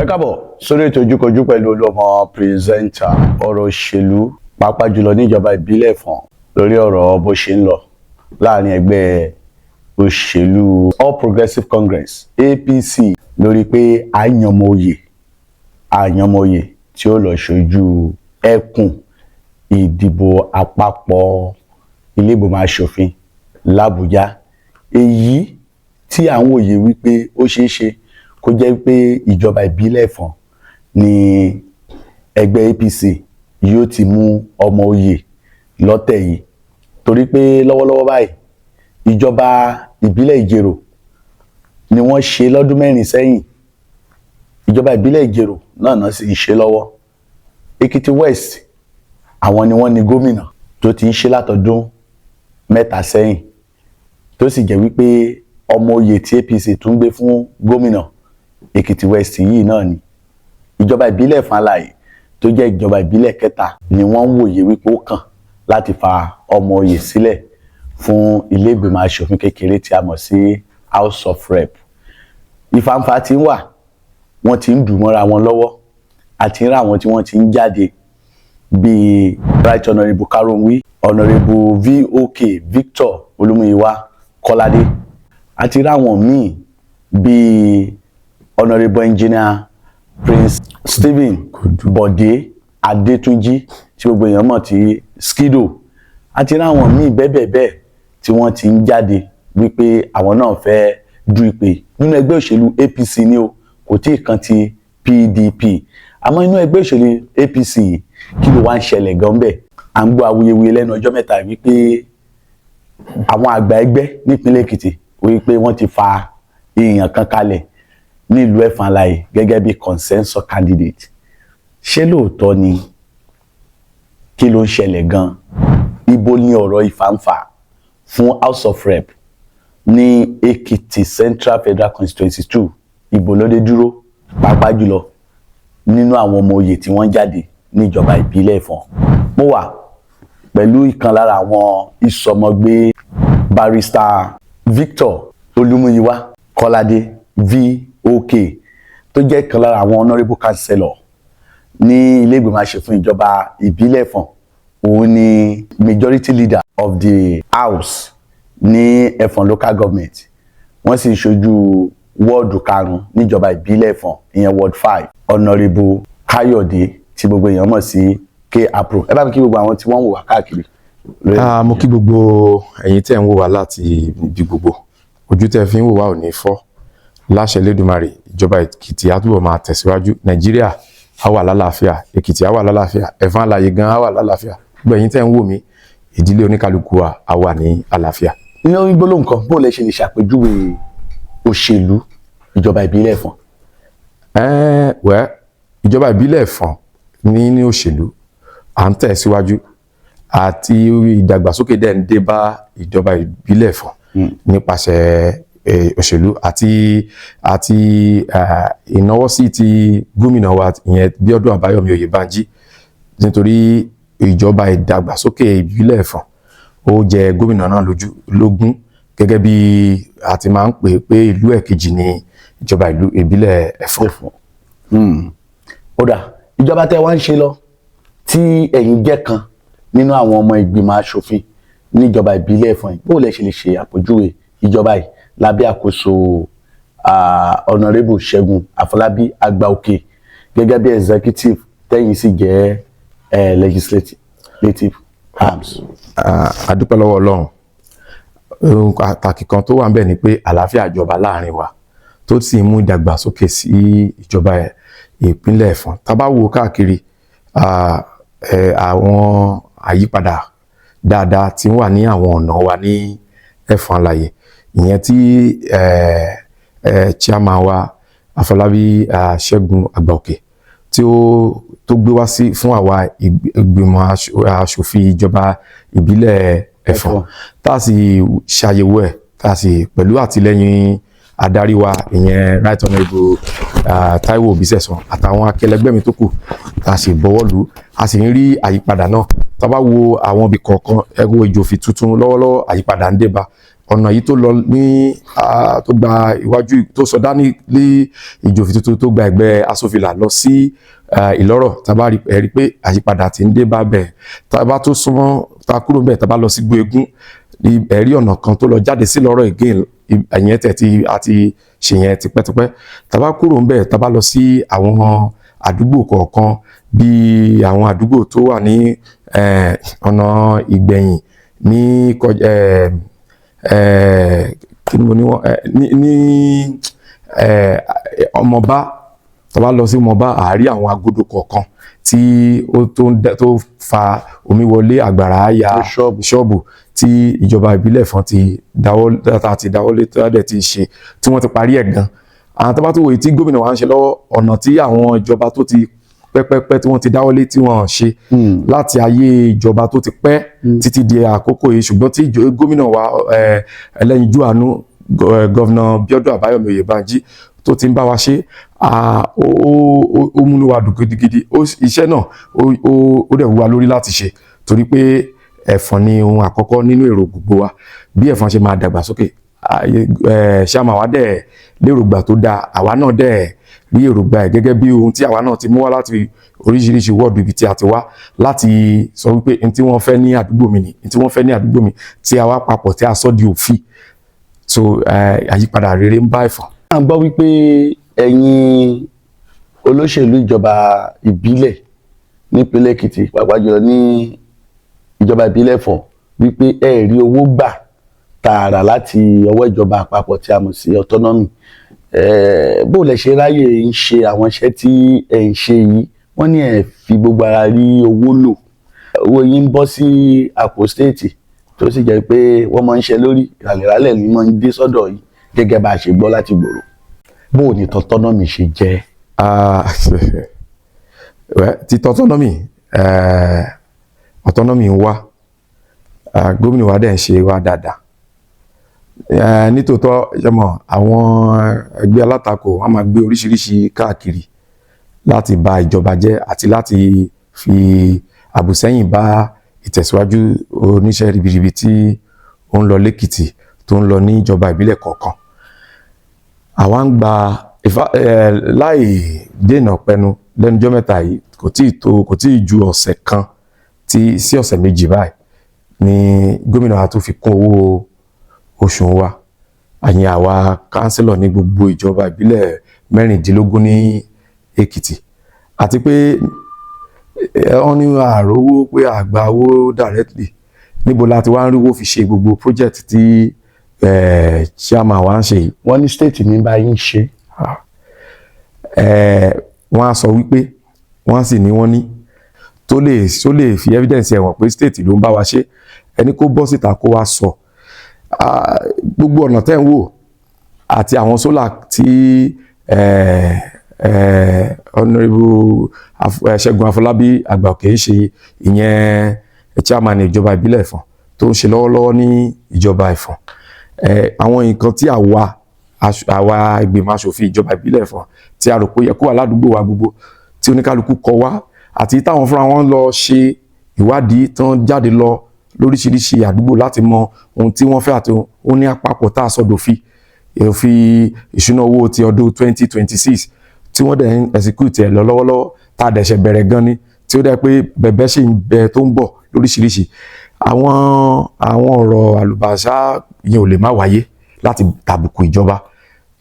káàbọ̀ sórí ètò Ojúkojú pẹ̀lú Olúọmọ pírẹsẹ́ńtà ọ̀rọ̀ òṣèlú pàápàá jùlọ níjọba ìbílẹ̀ Ẹ̀fọ̀n lórí ọ̀rọ̀ bó ṣe ń lọ láàrin ẹgbẹ́ òṣèlú All Progressives Congress APC lórí pé àyànmọ́yè tí ó lọ ṣojú ẹkùn ìdìbò àpapọ̀ ilé ìgbìmọ̀ aṣòfin l'Àbújá. Èyí tí àwọn òye wípé ó ṣeé ṣe kó jẹ́ pé ìjọba ìbílẹ̀ Ẹ̀fọ̀n ni ẹgbẹ́ APC yóò ti mú ọmọ oyè lọ́tẹ̀ yìí, torí pé lọ́wọ́lọ́wọ́ báyìí ìjọba ìbílẹ̀ Ìjerò ni wọ́n ṣe lọ́dún mẹ́rin sẹ́yìn. Ìjọba ìbílẹ̀ Ìjerò náà sì ṣe lọ́wọ́. Èkìtì West àwọn ni wọ́n ní gómìnà tó ti ń ṣe látọdún mẹ́ta sẹ́yìn, tó sì jẹ́ wípé ọmọ oyè tí APC tún gbé fún gómìnà Èkìtì West yìí náà ni. Ìjọba ìbílẹ̀ Ẹ̀fọ̀n Alàyè tó jẹ́ ìjọba ìbílẹ̀ kẹta ni wọ́n ń wòye wípé ó kàn láti fa ọmọ oyè sílẹ̀ fún ilé ìgbìmọ̀ aṣòfin kékeré tí a mọ̀ sí House of Rep. Ìfàǹfà tí ń wà, wọ́n ti ń dùn mọ́ra wọn lọ́wọ́, àti ń rà wọn tí wọ́n ti ń jáde bíi Right Honourable Karunwi, Honourable VOK Victor Olúmúyìwá Kọ́ládé, àti rà wọn míì bíi Honourable Engineer Prince Stephen Bọ̀dé Adétúnjí tí gbogbo èèyàn mọ̀ tí Skido, àti rà wọn míì bẹ́ẹ̀ tí wọ́n ti ń jáde wípé àwọn náà fẹ́ du ìpè nínú ẹgbẹ́ òṣèlú APC ni o, kò tí ì kan ti PDP. Àmọ́ inú ẹgbẹ́ òṣèlú APC kí ló wá ń ṣẹlẹ̀ gan bẹ́ẹ̀? À ń gbọ́ awuyewuye lẹ́nu ọjọ́ mẹ́ta wípé àwọn àgbà ẹgbẹ́ nípínlẹ̀ Èkìtì wípé wọ́n ti fa èèyàn kan kalẹ̀ nílùú Ẹ̀fọ̀n Alàyè gẹ́gẹ́ bí consensus candidate. Ṣé lóòótọ́ ni? Kí ló ń ṣẹlẹ̀ gan? Ibo ni ọ̀rọ̀ ìfàǹfà fún House of Rep ní Èkìtì Central Federal Constituency 2 ibo ló dé dúró, pàápàá jùlọ nínú àwọn ọmọ oyè tí wọ́n jáde níjọba ìbílẹ̀ Ẹ̀fọ̀n? Mo wà pẹ̀lú ìkan lára àwọn ìsọmọgbé Barrister Victor Olúmúyìwá Kọ́ládé VOK tó jẹ́ ìkan lára àwọn honourable councillor ní ilé ìgbìmọ̀ aṣòfin ìjọba ìbílẹ̀ Ẹ̀fọ̀n. Òun ni majority leader of the house ní Ẹ̀fọ̀n local government. Wọ́n sì ṣojú wọ́ọ̀dù karùn-ún níjọba ìbílẹ̀ Ẹ̀fọ̀n, ìyẹn ward 5. Honourable Káyọ̀dé tí gbogbo èèyàn mọ̀ sí K-Apro. Ẹ bá mi kí gbogbo àwọn tí wọ́n ń wò wá káàkiri. Mo kí gbogbo ẹ̀yin tẹ́ ń wò wá láti ibi gbogbo. Ojú tẹ́ fi ń wò wá ò ní fọ́. Láṣẹ Elédùmarè, ìjọba Èkìtì á túbọ̀ máa tẹ̀síwájú. Nàìjíríà á wà lálàáfíà, Èkìtì á wà lálàáfíà, Ẹ̀fọ̀n Alàyè gan á wà lálàáfíà. Gbogbo ẹ̀yin tẹ́ ń wò mí, ìdílé oníkálukú wa á wà ní àlàáfíà. Nínú gbólóhùn kan, bó lẹ ṣe lè ṣàpèjúwe òṣèlú ìjọba ìbílẹ̀ Ẹ̀fọ̀n? Ìjọba ìbílẹ̀ Ẹ̀fọ̀n ní òṣèlú à ń tẹ̀síwájú, àti ìdàgbàsókè dẹ̀ ń dé bá ìjọba ìbílẹ̀ Ẹ̀fọ̀n nípasẹ̀ òṣèlú àti ìnáwọ́sí ti gómìnà wa ìyẹn Bíọ́dún Àbáyọ̀mí Oyèbánjí, nítorí ìjọba ìdàgbàsókè ìbílẹ̀ Ẹ̀fọ̀n ó jẹ gómìnà náà lógún, gẹ́gẹ́ bí a ti máa ń pè pé ìlú ẹ̀kejì ní ìjọba ìbílẹ̀ Ẹ̀fọ̀n. Ó dà, ìjọba tẹ́ wá ń ṣe lọ tí ẹ̀yin jẹ́ kan nínú àwọn ọmọ ìgbìmọ̀ aṣòfin níjọba ìbílẹ̀ Ẹ̀fọ̀n yìí, bó lẹ ṣe lè ṣe àpèjúwe ìjọba yìí lábẹ́ àkóso Honourable Ṣẹ́gun Afọlábí Àgbàòkè gẹ́gẹ́ bí executive tẹ́yìn sì jẹ́ legislative arms? A dúpẹ́ lọ́wọ́ Ọlọ́run. Ohun pàtàkì kan tó wà ń bẹ̀ ni pé àlàáfíà jọba láàrin wa, tó sì mú ìdàgbàsókè sí ìjọba ìpínlẹ̀ Ẹ̀fọ̀n. Tá bá wò káàkiri, àwọn àyípadà dáadáa tí wà ní àwọn ọ̀nà wa ní Ẹ̀fọ̀n Alàyè, ìyẹn tí chairman wa Afọlábí Ṣẹ́gun Àgbàòkè tí ó gbé wá sí fún àwa ìgbìmọ̀ aṣòfin ìjọba ìbílẹ̀ Ẹ̀fọ̀n, tá a sì ṣàyẹ̀wò ẹ̀, tá a sì pẹ̀lú àtìlẹ́yìn adarí wa ìyẹn Right Honourable Táíwò Òbísẹ̀san àtàwọn akẹlẹgbẹ́ mi tó kù, tá a sì bọwọ́ lù, a sì ń rí àyípadà náà. Tá bá wo àwọn ibì kọ̀ọ̀kan, ẹ̀rọ ìjòfin tuntun lọ́wọ́lọ́wọ́ àyípadà ń dé bá. ọ̀nà yìí tó lọ ní tó gba iwájú tó sọdá ní ìjòfì tuntun tó gba ẹ̀gbẹ́ asòfìlà lọ sí ìlọ́rọ̀ tàbá rí pé àyípadà ti ń dé bá bẹ̀ tàbá tó súnmọ́ ta kúrò bẹ̀ tàbá lọ sí Gbóegún ẹ̀rí ọ̀nà kan tó lọ jáde sí lọ́rọ̀ again ẹ̀yìn tẹ̀ àti ṣèyẹn tipẹ́tipẹ́ tàbá kúrò bẹ̀ tàbá lọ sí àwọn àdúgbò kọ̀ọ̀kan bí àwọn àdúgbò tó wà ní ọ̀nà Ìgbẹ̀yìn ní kí ni mo ní wọn ní Ọmọba tàbá lọ sí Ọmọba àárí àwọn agodo kọ̀ọ̀kan tí ó tó fa omi wọlé àgbàrá ya ṣọ́ọ̀bù tí ìjọba ìbílẹ̀ Ẹ̀fọ̀n ti dáwọ́lé tẹ́lẹ̀ ti ṣe tí wọ́n ti parí ẹ̀ gan àwọn tàbá tó wòye tí gómìnà wa ń ṣe lọ́wọ́ ọ̀nà tí àwọn ìjọba tó ti pẹ́pẹ́pẹ́ tí wọ́n ti dáwọ́lé tí wọ́n ṣe láti ayé ìjọba tó ti pẹ́ títí di àkókò yìí ṣùgbọ́n tí gómìnà wa ẹlẹ́yinjú àánú gọ́vnà Bíọ́dún Àbáyọ̀mí Oyèbánjí tó ti ń bá wa ṣe ó múnú wa dùn gidigidi iṣẹ́ náà ó dẹ̀ wú wa lórí láti ṣe torí pé Ẹ̀fọ̀n ni ohun àkọ́kọ́ nínú èrò gbogbo wa bí Ẹ̀fọ̀n ṣe máa dàgbà sókè ṣáàmà wa dẹ̀ lérògbà tó dáa àwa náà dẹ̀ rí èrògbà ẹ̀ gẹ́gẹ́ bí ohun tí àwa náà ti mú wá láti oríṣiríṣi wọ́ọ̀dù ibi tí a ti wá láti sọ wípé n tí wọ́n fẹ́ ní àdúgbò mi ni n tí wọ́n fẹ́ ní àdúgbò mi tí a wá papọ̀ tí a sọ di òfin so àyípadà rere ń bá Ẹ̀fọ̀n. a gbọ́ wípé ẹ̀yin olóṣèlú ìjọba ìbílẹ̀ nípínlẹ̀ Èkìtì pàápàá jùlọ ní ìjọba ìbílẹ̀ Ẹ̀fọ̀n wípé ẹ rí owó gbà tààrà láti ọwọ́ ìjọba àpapọ̀ tí a mọ̀ sí autonomy bó lẹ ṣe ráyè ń ṣe àwọn iṣẹ́ tí ẹ ń ṣe yìí wọ́n ní ẹ fi gbogbo ara rí owó lò owó yín ń bọ́ sí àpò stéètì tó sì jẹ́ pé wọ́n máa ń ṣe lórí ìrànlẹ́rálẹ̀ ni wọ́n ń dé sọ́dọ̀ yìí gẹ́gẹ́ bá a ṣe gbọ́ láti gbòòrò bó ní autonomy ṣe jẹ́. ti autonomy ń wá gómìnà wa dẹ̀ ń ṣe wá dáadáa nítòótọ́ yẹmọ̀ àwọn ẹgbẹ́ alátakò wọ́n máa gbé oríṣiríṣi káàkiri láti bà ìjọba jẹ́ àti láti fi àbùsẹ́yìn bá ìtẹ̀síwájú oníṣẹ́ ribiribi tí ó ń lọ lẹ́kìtì tó ń lọ ní ìjọba ìbílẹ̀ kọ̀ọ̀kan àwa ń gba láì dènà pẹnu lẹ́nujọ́ mẹ́ta yìí kò tí ì ju ọ̀sẹ̀ kan sí ọ̀sẹ̀ méjì báyìí ni gómìnà wa tó fi kún owó oṣù wa àyìn àwa kánsílọ̀ ní gbogbo ìjọba ìbílẹ̀ 16 ní Èkìtì àti pé wọ́n ní àrówó pé àgbà owó directly níbo láti wá ń ríwó fi ṣe gbogbo project tí chairman wa ń ṣe yìí. wọ́n ní state ní bá yín ṣe. wọ́n á sọ wípé wọ́n sì ní wọ́n ní tó lè fi evidence ẹ̀wọ̀n pé state ló ń bá wa ṣe ẹni kó bọ́ síta kó wá sọ gbogbo ọ̀nà tẹ́ ń wò àti àwọn sólà tí Honorable Ṣẹ́gun Afọlábí Àgbàòkè ń ṣe ìyẹn chairman ìjọba ìbílẹ̀ Ẹ̀fọ̀n tó ń ṣe lọ́wọ́lọ́wọ́ ní ìjọba Ẹ̀fọ̀n àwọn nǹkan tí àwa ìgbìmọ̀ aṣòfin ìjọba ìbílẹ̀ Ẹ̀fọ̀n tí a rò pé yẹ kó wà ládùúgbò wa gbogbo tí oníkálukú kọ wá àti táwọn fúnra wọn lọ ṣe ìwádìí tán jáde lọ lóríṣiríṣi àdúgbò láti mọ ohun tí wọ́n fẹ́ àti ohun ní àpapọ̀ tá a sọ dòfin òfin ìṣúná owó ti ọdún 2026 tí wọ́n dẹ̀ ń execute ẹ̀ lọ lọ́wọ́lọ́wọ́ tá a dẹ̀ ṣe bẹ̀rẹ̀ gan ni tí ó dẹ̀ pé bẹ̀bẹ̀ ṣì ń bẹ tó ń bọ̀ lóríṣiríṣi àwọn ọ̀rọ̀ àlùbàṣà yẹn ò lè má wáyé láti tàbùkù ìjọba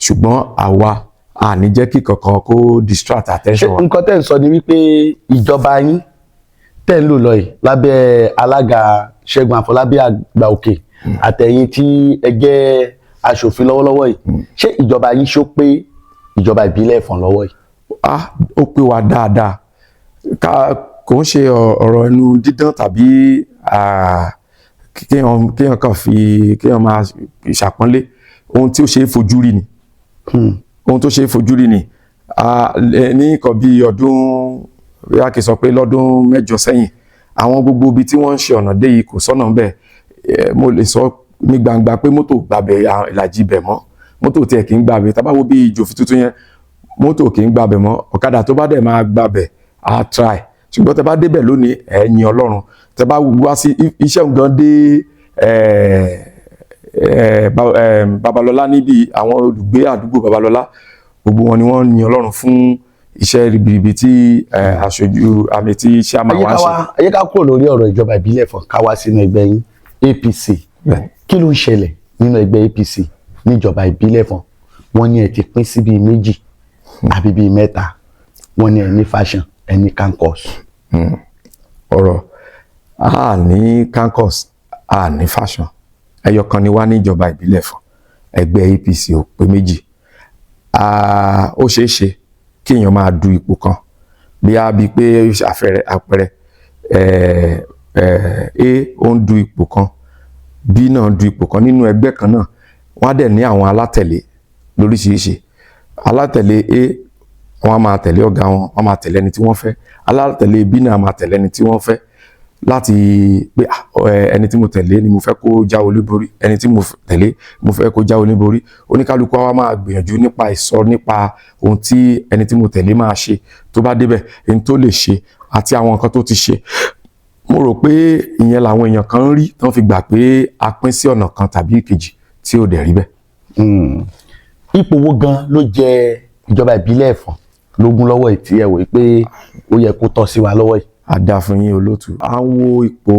ṣùgbọ́n àwa a ní jẹ́ kí kankan kó distract attention wa. nǹkan tẹ́ ń sọ ni wípé ìjọba yín tẹ́ ń lò lọ yìí lábẹ́ alága Ṣẹ́gun Afọlábí Àgbàòkè àtẹ̀yìn tí ẹ jẹ́ aṣòfin lọ́wọ́lọ́wọ́ yìí ṣé ìjọba yín ṣó pé ìjọba ìbílẹ̀ Ẹ̀fọ̀n lọ́wọ́ yìí. ó pé wa dáadáa kò ń ṣe ọ̀rọ̀ ẹnu dídán tàbí kéèyàn kàn fi kéèyàn máa ṣàpọ́nlé ohun tí ó ṣe é fojú rí ni ohun tó ṣe é fojú rí ni ní nǹkan bí ọdún bí a kì í sọ pé lọ́dún 8 sẹ́yìn àwọn gbogbo ibi tí wọ́n ń ṣe ọ̀nà dé yìí kò sọ́nà bẹ́ẹ̀ mo lè sọ ní gbangba pé mọ́tò gbàbẹ̀ ìlàjì ibẹ̀ mọ́ mọ́tò tiẹ̀ kì í gbàbẹ̀ tá bá wo bí ìjòfin tuntun yẹn mọ́tò kì í gbàbẹ̀ mọ́ ọ̀kadà tó bá dẹ̀ máa gbàbẹ̀ á try ṣùgbọ́n tẹ bá débẹ̀ lónìí ẹ yìn Ọlọ́run tẹ bá wá sí iṣẹ́ gan dé Babalọ́lá níbi àwọn olùgbé àdúgbò Babalọ́lá gbogbo wọn ni wọ́n yin Ọlọ́run fún iṣẹ́ ribiribi tí aṣojú àmì tí chairman wa ń ṣe. ayé ká kúrò lórí ọ̀rọ̀ ìjọba ìbílẹ̀ Ẹ̀fọ̀n ká wá sínú ẹgbẹ́ yín APC. Kí ló ń ṣẹlẹ̀ nínú ẹgbẹ́ APC níjọba ìbílẹ̀ Ẹ̀fọ̀n? Wọ́n ní ẹ ti pín sí bíi méjì àbí bíi mẹ́ta. Wọ́n ní ẹ ní faction ẹ ní kankos. Ọ̀rọ̀ a ní kankos a ní faction ẹyọ kan ni wá níjọba ìbílẹ̀ Ẹ̀fọ̀n ẹgbẹ́ APC ò pé méjì. Ó ṣeé ṣe kí èèyàn máa du ipò kan bí a bí pé àpẹẹrẹ A ó ń du ipò kan B náà du ipò kan nínú ẹgbẹ́ kan náà, wọ́n á dẹ̀ ní àwọn alátẹ̀lé lóríṣiríṣi. Alátẹ̀lé A wọ́n á máa tẹ̀lé ọ̀gá wọn, wọ́n máa tẹ̀lé ẹni tí wọ́n fẹ́. Alátẹ̀lé B náà máa tẹ̀lé ẹni tí wọ́n fẹ́ láti pé ẹni tí mo tẹ̀lé ni mo fẹ́ kó jáwé olúborí, ẹni tí mo tẹ̀lé mo fẹ́ kó jáwé olúborí. Oníkálukú wa máa gbìyànjú nípa ohun tí ẹni tí mo tẹ̀lé máa ṣe tó bá débẹ̀, ẹni tó lè ṣe àti àwọn nǹkan tó ti ṣe. Mo rò pé ìyẹn làwọn èèyàn kan ń rí tán fi gbà pé a pín sí ọ̀nà kan tàbí ìkejì tí ò dẹ̀ rí bẹ́ẹ̀. Ipò wo gan ló jẹ ìjọba ìbílẹ̀ Ẹ̀fọ̀n lógún lọ́wọ́ ìtí ẹ wò pé ó yẹ kó tọ́ sí wa lọ́wọ́ yìí? A dá fún yín olóòtú. À ń wo ipò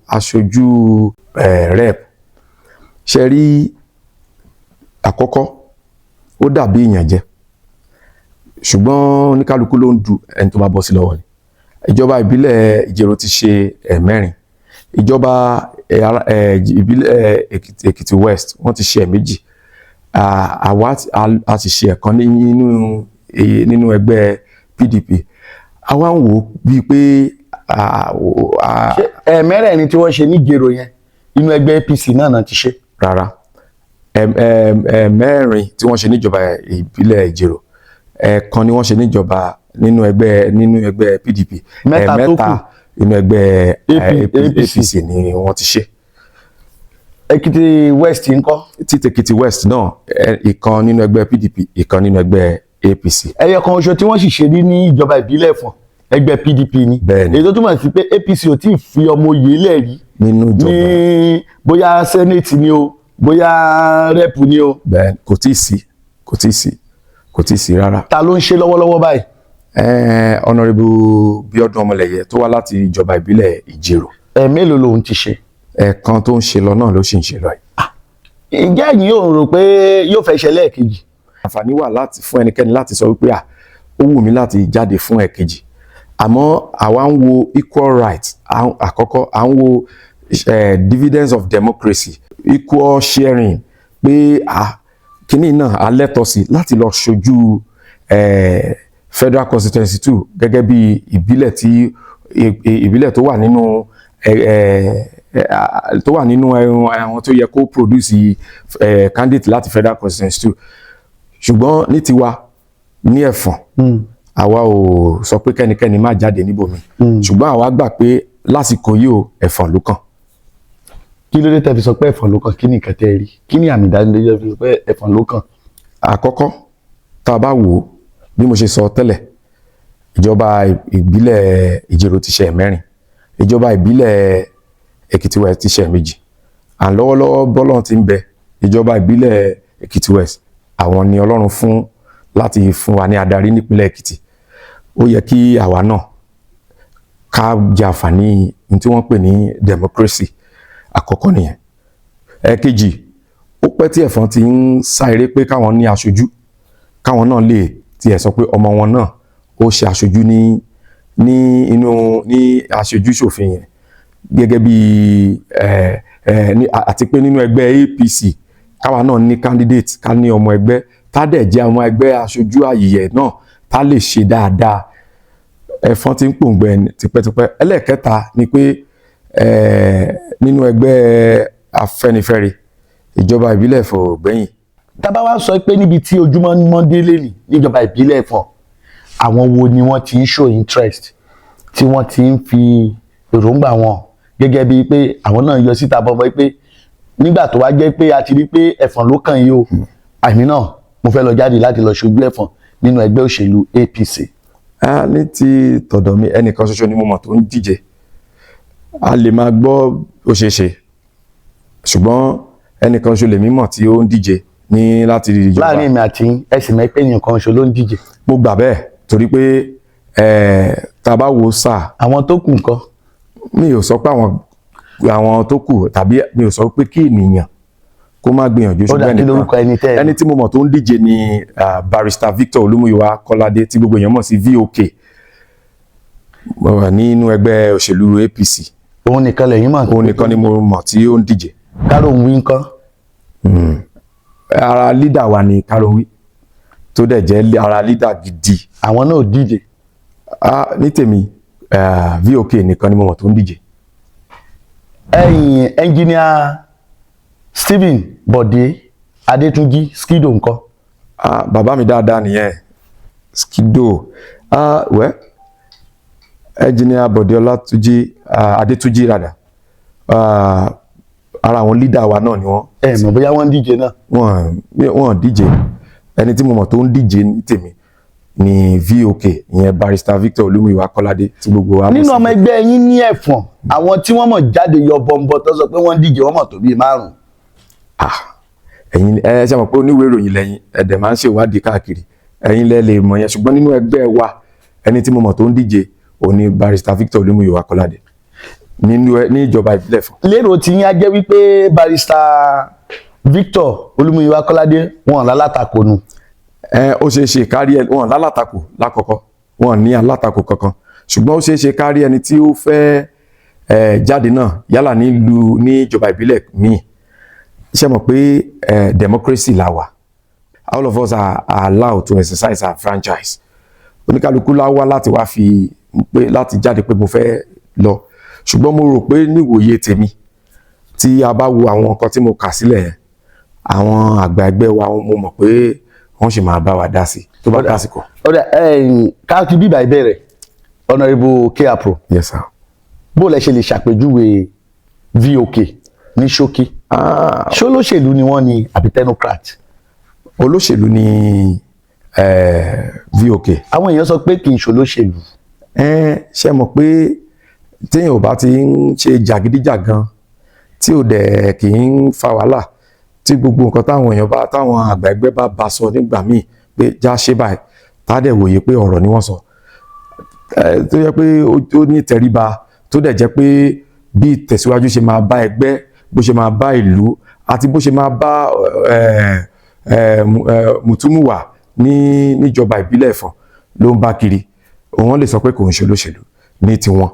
aṣojú rep. Ṣe rí àkọ́kọ́ ó dàbí ìyànjẹ ṣùgbọ́n oníkálukú ló ń du ẹni tó bá bọ́ sí lọ́wọ́ ni. Ìjọba ìbílẹ̀ Ìjẹ̀rò ti ṣe ẹ̀mẹ́rin. Ìjọba ìbílẹ̀ Èkìtì West wọ́n ti ṣe ẹ̀méjì. Àwa a ti ṣe ẹ̀kan nínú ẹgbẹ́ PDP. Àwa ń wò bíi pé ẹ̀mẹ́rẹ̀ẹ̀rin tí wọ́n ṣe ní Ìjẹ̀rò yẹn inú ẹgbẹ́ APC náà ti ṣe. Rárá, ẹ̀mẹ́rin tí wọ́n ṣe níjọba ìbílẹ̀ Ìjẹ̀rò, ẹ̀kan ni wọ́n ṣe níjọba nínú ẹgbẹ́ PDP, mẹ́ta nínú ẹgbẹ́ APC ni wọ́n ti ṣe. Èkìtì West ńkọ́? Títí Èkìtì West náà ìkan nínú ẹgbẹ́ PDP, ìkan nínú ẹgbẹ́ APC. Ẹyọ kan oṣù tí wọ́n sì ṣe ní ìjọba ìbílẹ̀ Ẹ̀fọ̀n ẹgbẹ́ PDP ni. Bẹ́ẹ̀ni. Èyí tó túmọ̀ sí pé APC ò tí ì fi ọmọ oyè lẹ̀ rí nínú ìjọba ní bóyá Senate ni o bóyá rep ni o. Bẹ́ẹ̀ni, kò tí ì sí rárá. Ta ló ń ṣe lọ́wọ́lọ́wọ́ báyìí? Honorable Bíọ́dún Ọmọlẹ̀yẹ tó wá láti ìjọba ìbílẹ̀ Ìjẹ̀rò. Mélòó lòun ti ṣe? Ẹ̀kan tó ń ṣe lọ náà ló sì ń ṣe lọ yìí. Ǹjẹ́ ẹ̀yin yóò rò pé yóò fẹ́ ṣe lẹ́ẹ̀kejì? Àǹfààní wà fún ẹnikẹ́ni láti sọ wípé ó wù mí láti jáde fún ẹ̀kejì, àmọ́ àwa ń wo equal rights. Àkọ́kọ́ à ń wo dividends of democracy, equal sharing, pé kíní náà a lẹ́tọ̀ọ́ sí láti lọ ṣojú Federal Constituency 2 gẹ́gẹ́ bí ìbílẹ̀ tó wà nínú àwọn tó yẹ kó produce candidate láti Federal Constituency 2. Ṣùgbọ́n ní tiwa ní Ẹ̀fọ̀n àwa ò sọ pé kẹ́nikẹ́ni má jáde níbòmí, ṣùgbọ́n àwa gbà pé lásìkò yìí o Ẹ̀fọ̀n ló kàn. Kí ló dé tẹ́ fi sọ pé Ẹ̀fọ̀n ló kàn? Kí ni nǹkan tẹ́ rí? Kí ni àmì ìdánilójú fi sọ pé Ẹ̀fọ̀n ló kàn? Àkọ́kọ́ tá a bá wò ó bí mo ṣe sọ tẹ́lẹ̀, ìjọba ìbílẹ̀ Ìjẹ̀rò ti ṣe ẹ̀mẹ́rin, ìjọba ìbílẹ̀ Èkìtì West ti ṣe ẹ̀méjì. Lọ́wọ́lọ́wọ́ bọ́lọ́run ti ń bẹ ìjọba ìbílẹ̀ Èkìtì West, àwọn ni Ọlọ́run fún láti fún wa ní adarí nípínlẹ̀ Èkìtì. Ó yẹ kí àwa náà ká jẹ àǹfààní tí wọ́n pè ní democracy. Àkọ́kọ́ nìyẹn. Ẹ̀kejì, ó pẹ́ tí Ẹ̀fọ̀n ti ń sá eré pé káwọn ní aṣojú, káwọn náà lè tiẹ̀ sọ pé ọmọ wọn náà ó ṣe aṣojú ní aṣojú ṣòfin yẹn gẹ́gẹ́ bí àti pé nínú ẹgbẹ́ APC káwa náà ní candidate, ká ní ọmọ ẹgbẹ́ tá dẹ̀ jẹ́ ọmọ ẹgbẹ́ aṣojú àyè náà tá lè ṣe dáadáa. Ẹ̀fọ̀n ti ń pòǹgbẹ tipẹ́tipẹ́. Ẹlẹ́ẹ̀kẹta ni pé nínú ẹgbẹ́ Afẹ́nifẹ́re ìjọba ìbílẹ̀ Ẹ̀fọ̀n ò gbẹ̀yìn. Tá bá wá sọ pé níbi tí ojúmọ́ mọ́ délé ní níjọba ìbílẹ̀ Ẹ̀fọ̀n, àwọn wo ni wọ́n ti ń show interest tí wọ́n ti ń fi èròǹgbà wọn gẹ́gẹ́ bíi pé àwọn náà yọ síta bọ́bọ́ pé nígbà tó wá jẹ́ pé a ti rí pé Ẹ̀fọ̀n ló kàn yìí o, àmì náà mo fẹ́ lọ jáde láti lọ ṣojú Ẹ̀fọ̀n nínú ẹgbẹ́ òṣèlú APC. Ní ti tọ̀dọ̀ mi ẹnìkan ṣoṣo ni mo mọ̀ tó ń díje. A lè máa gbọ́ ó ṣeé ṣe, ṣùgbọ́n ẹnìkan ṣo lèmi mọ̀ tí ó ń díje ní láti ìjọba. láàrin èmi àti ẹ̀sìn mẹ́pẹ́ èèyàn kan ṣo ló ń díje. mo gbà bẹ́ẹ̀ torí pé tá a bá wo sáà. àwọn tó kù ńkọ́. mi ò sọ pé àwọn tó kù tàbí mi ò sọ pé kí ènìyàn kó má gbìyànjú ṣùgbọ́n ẹnìkan ẹni tí mo mọ̀ tó ń díje ni barrister Victor Olúmúyìwá Kọ́ládé tí gbogbo èèyàn mọ̀ sí VOK nínú ẹgbẹ́ òṣèlú APC. òun nìkan lẹ́yìn mọ̀. òun nìkan ni mo mọ̀ tí ó ń díje. Kárọ̀hún ńkọ́. ara leader wa ni Kárọ̀hún tó dẹ̀ jẹ́ ara leader gidi. àwọn náà díje. ní tèmi VOK nìkan ni mo mọ̀ tó ń díje. ẹ̀yin ẹnjìníà Stephen Bọ̀dé Adétúnjí Skido ńkọ́. bàbá mi dáadáa nìyẹn Skido ẹnjìníà Bọ̀dé Ọlátúnjí Adétúnjí rádà ara àwọn leader wa náà ni wọ́n. mọ̀ bóyá wọ́n ń díje náà. wọ́n díje ẹni tí mo mọ̀ tó ń díje ní tèmi ni VOK ìyẹn barrister Victor Olúmúyìwá Kọ́ládé tí gbogbo wa. nínú ọmọ ẹgbẹ́ yín ní Ẹ̀fọ̀n àwọn tí wọ́n mọ̀ jáde yọ bọ̀m̀bọ̀ tó sọ pé wọ́n ń díje wọ́n mọ̀ tó bíi 5. ẹ̀yin ṣe mọ̀ pé oníwèé ìròyìn lẹ́yìn ẹ̀dẹ̀ máa ń ṣe ìwádìí káàkiri ẹ̀yin lẹ́ lè mọ̀ yẹn ṣùgbọ́n nínú ẹgbẹ́ wa ẹni tí mo mọ̀ tó ń díje òun ni barrister Victor Olúmúyìwá Kọ́ládé ní ìjọba ìbílẹ̀ Ẹ̀fọ̀n. lérò tí yín á jẹ́ wípé barrister Victor Olúmúyìwá Kọ́ládé wọn lálátakò nu. ó ṣeé ṣe kárí wọn lálátakò lákọ̀ọ́kọ́ wọn ní alátakò kankan ṣùgbọ́n ó ṣeé ṣe kárí ẹni tí ó fẹ́ jáde náà yálà ní ìjọba ìbílẹ̀ míì ṣe mọ̀ pé democracy la wà all of us are allowed to exercise our franchise oníkálukú la wá láti wá fi pé láti jáde pé mo fẹ́ lọ ṣùgbọ́n mo rò pé níwòye tèmi tí a bá wo àwọn nǹkan tí mo kà sílẹ̀ yẹn àwọn àgbà ẹgbẹ́ wa mo mọ̀ pé wọ́n sì máa bá wa dá sí tó bá dásìkò. ọ̀dà káàkiri bíbá ìbẹ̀rẹ̀ Honourable K-Afro. Yes sir. bó lẹ ṣe lè ṣàpèjúwe VOK ní ṣókí. ṣé olóṣèlú ni wọ́n ni àbí technocrat. olóṣèlú ni VOK. àwọn èèyàn sọ pé kì í ṣolóṣèlú. ṣe mọ̀ pé téèyàn ò bá ti ń ṣe jàgídíjàgan tí ò dẹ̀ kì í fa wàhálà tí gbogbo nǹkan táwọn àgbà ẹgbẹ́ bá sọ nígbà míì pé já ṣe báyìí tá a dẹ̀ wòye pé ọ̀rọ̀ ni wọ́n sọ tó yẹ pé ó ní ìtẹríba tó dẹ̀ jẹ́ pé bí ìtẹ̀síwájú ṣe máa bá ẹgbẹ́ bó ṣe máa bá ìlú àti bó ṣe máa bá mùtúmùwà níjọba ìbílẹ̀ Ẹ̀fọ̀n ló ń bá kiri òun lè sọ pé kò ń ṣe olóṣèlú ní tiwọn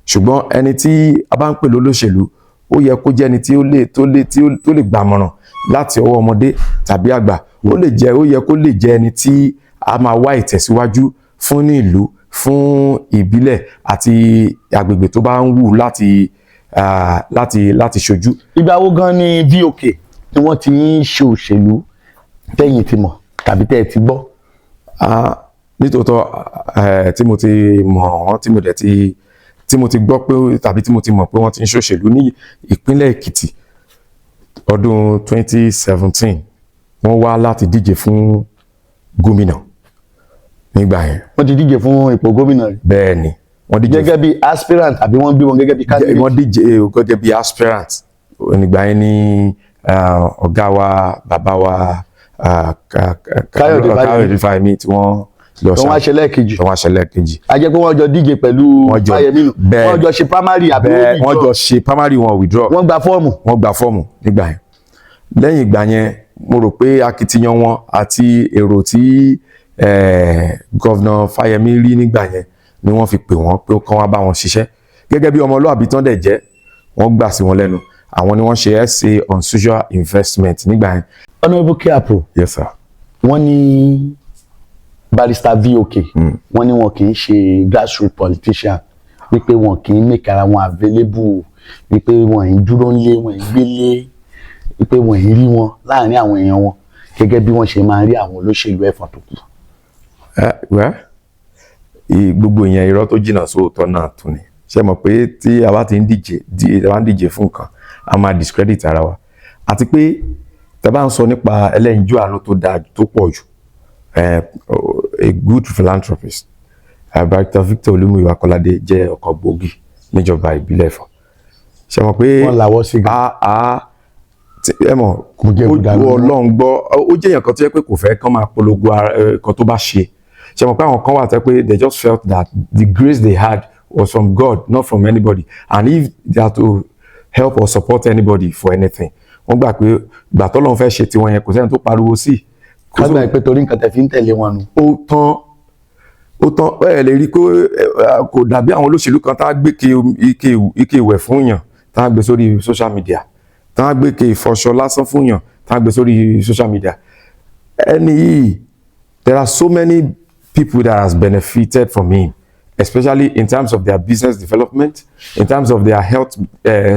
ṣùgbọ́n ẹni tí a bá ń pè lólóṣèlú ó yẹ kó jẹ́ ẹni tó lè gbàmọ̀ràn láti ọwọ́ ọmọdé tàbí àgbà ó yẹ kó lè jẹ́ ẹni tí a máa wá ìtẹ̀síwájú fún ní ìlú fún ìbílẹ̀ àti agbègbè tó bá ń wù láti ṣojú. ìgbà wo gan ni VOK ni wọ́n ti ń ṣe òṣèlú tẹ́yìn ti mọ̀ tàbí tẹ́ ẹ ti gbọ́. nítòótọ́ tí mo ti mọ̀ wọ́n tí mo ti gbọ́ pé tàbí tí mo ti mọ̀ pé wọ́n ti ń ṣòṣèlú ní ìpínlẹ̀ Èkìtì ọdún 2017 wọ́n wá láti díje fún gómìnà nígbà yẹn. wọ́n ti díje fún ipò gómìnà rí. bẹ́ẹ̀ ni wọ́n díje gẹ́gẹ́ bí aspirant àbí wọ́n gbé wọn gẹ́gẹ́ bí candidate. wọ́n díje gẹ́gẹ́ bí aspirant nígbà yẹn ní ọ̀gá wa bàbá wa Káyọ̀dé Fáyẹmí tí wọ́n lọ tó wọ́n ṣe lẹ́ẹ̀kejì. a jẹ́ pé wọ́n jọ díje pẹ̀lú Fáyẹmí nù wọ́n jọ ṣe primary àbí wọ́n jọ ṣe primary wọn withdraw. wọ́n gba fọ́ọ̀mù nígbà yẹn lẹ́yìn ìgbà yẹn mo rò pé akitiyan wọn àti èrò tí gọ́vnà Fáyẹmí rí nígbà yẹn ni wọ́n fi pè wọ́n pé kán wá bá wọn ṣiṣẹ́ gẹ́gẹ́ bí ọmọlúàbí tán dẹ̀ jẹ́ wọ́n gbà sí wọn lẹ́nu àwọn ni wọ́n ṣe essay on social investment nígbà yẹn. Honourable K-Afro. Yes sir. wọ́n ní barrister VOK wọ́n ní wọn kì í ṣe grassroots politician wípé wọn kì í make ara wọn available wípé wọn ì dúró ńlé wọn ì gbélé wípé wọn ì rí wọn láàrin àwọn èèyàn wọn gẹ́gẹ́ bí wọ́n ṣe máa ń rí àwọn olóṣèlú Ẹ̀fọ̀n tó kù. gbogbo ìyẹn irọ́ tó jìnnà sóòótọ́ náà tún ni ṣe mọ̀ pé tí a bá ti ń díje fún nǹkan a máa discredit ara wa àti pé tẹ́ bá ń sọ nípa ẹlẹ́yinjú àánú tó dáa tó pọ̀ jù a good philanthropist barrister Victor Olúmúyìwá Kọ́ládé jẹ́ ọ̀kan gbòógì níjọba ìbílẹ̀ Ẹ̀fọ̀n ṣe mọ̀ pé wọ́n làwọ́ sí gan. ẹ mọ̀ Ọlọ́run gbọ́ ó jẹ́ èèyàn kan tó yẹ pé kò fẹ́ kán máa polongo kan tó bá ṣe mọ̀ pé àwọn kan wà tẹ́ pé they just felt that the grace they had was from God not from anybody, and if they had to help or support anybody for anything wọ́n gbà pé ìgbà tọ́lọ́run fẹ́ ṣe tiwọn yẹn kò sẹ́ni tó pariwo sí. ká gbà pé torí nǹkan tẹ̀ fi ń tẹ̀lé wọn nù. ó tán ẹ lè rí i pé kò dàbí àwọn olóṣèlú kan tá a gbé ike ìwẹ̀ fún yàn tá a gbé sórí social media, tá a gbé ike ìfọṣọ lásán fún yàn tá a gbé sórí social media. ẹni yìí there are so many people that has benefited from him, especially in terms of their business development, in terms of their health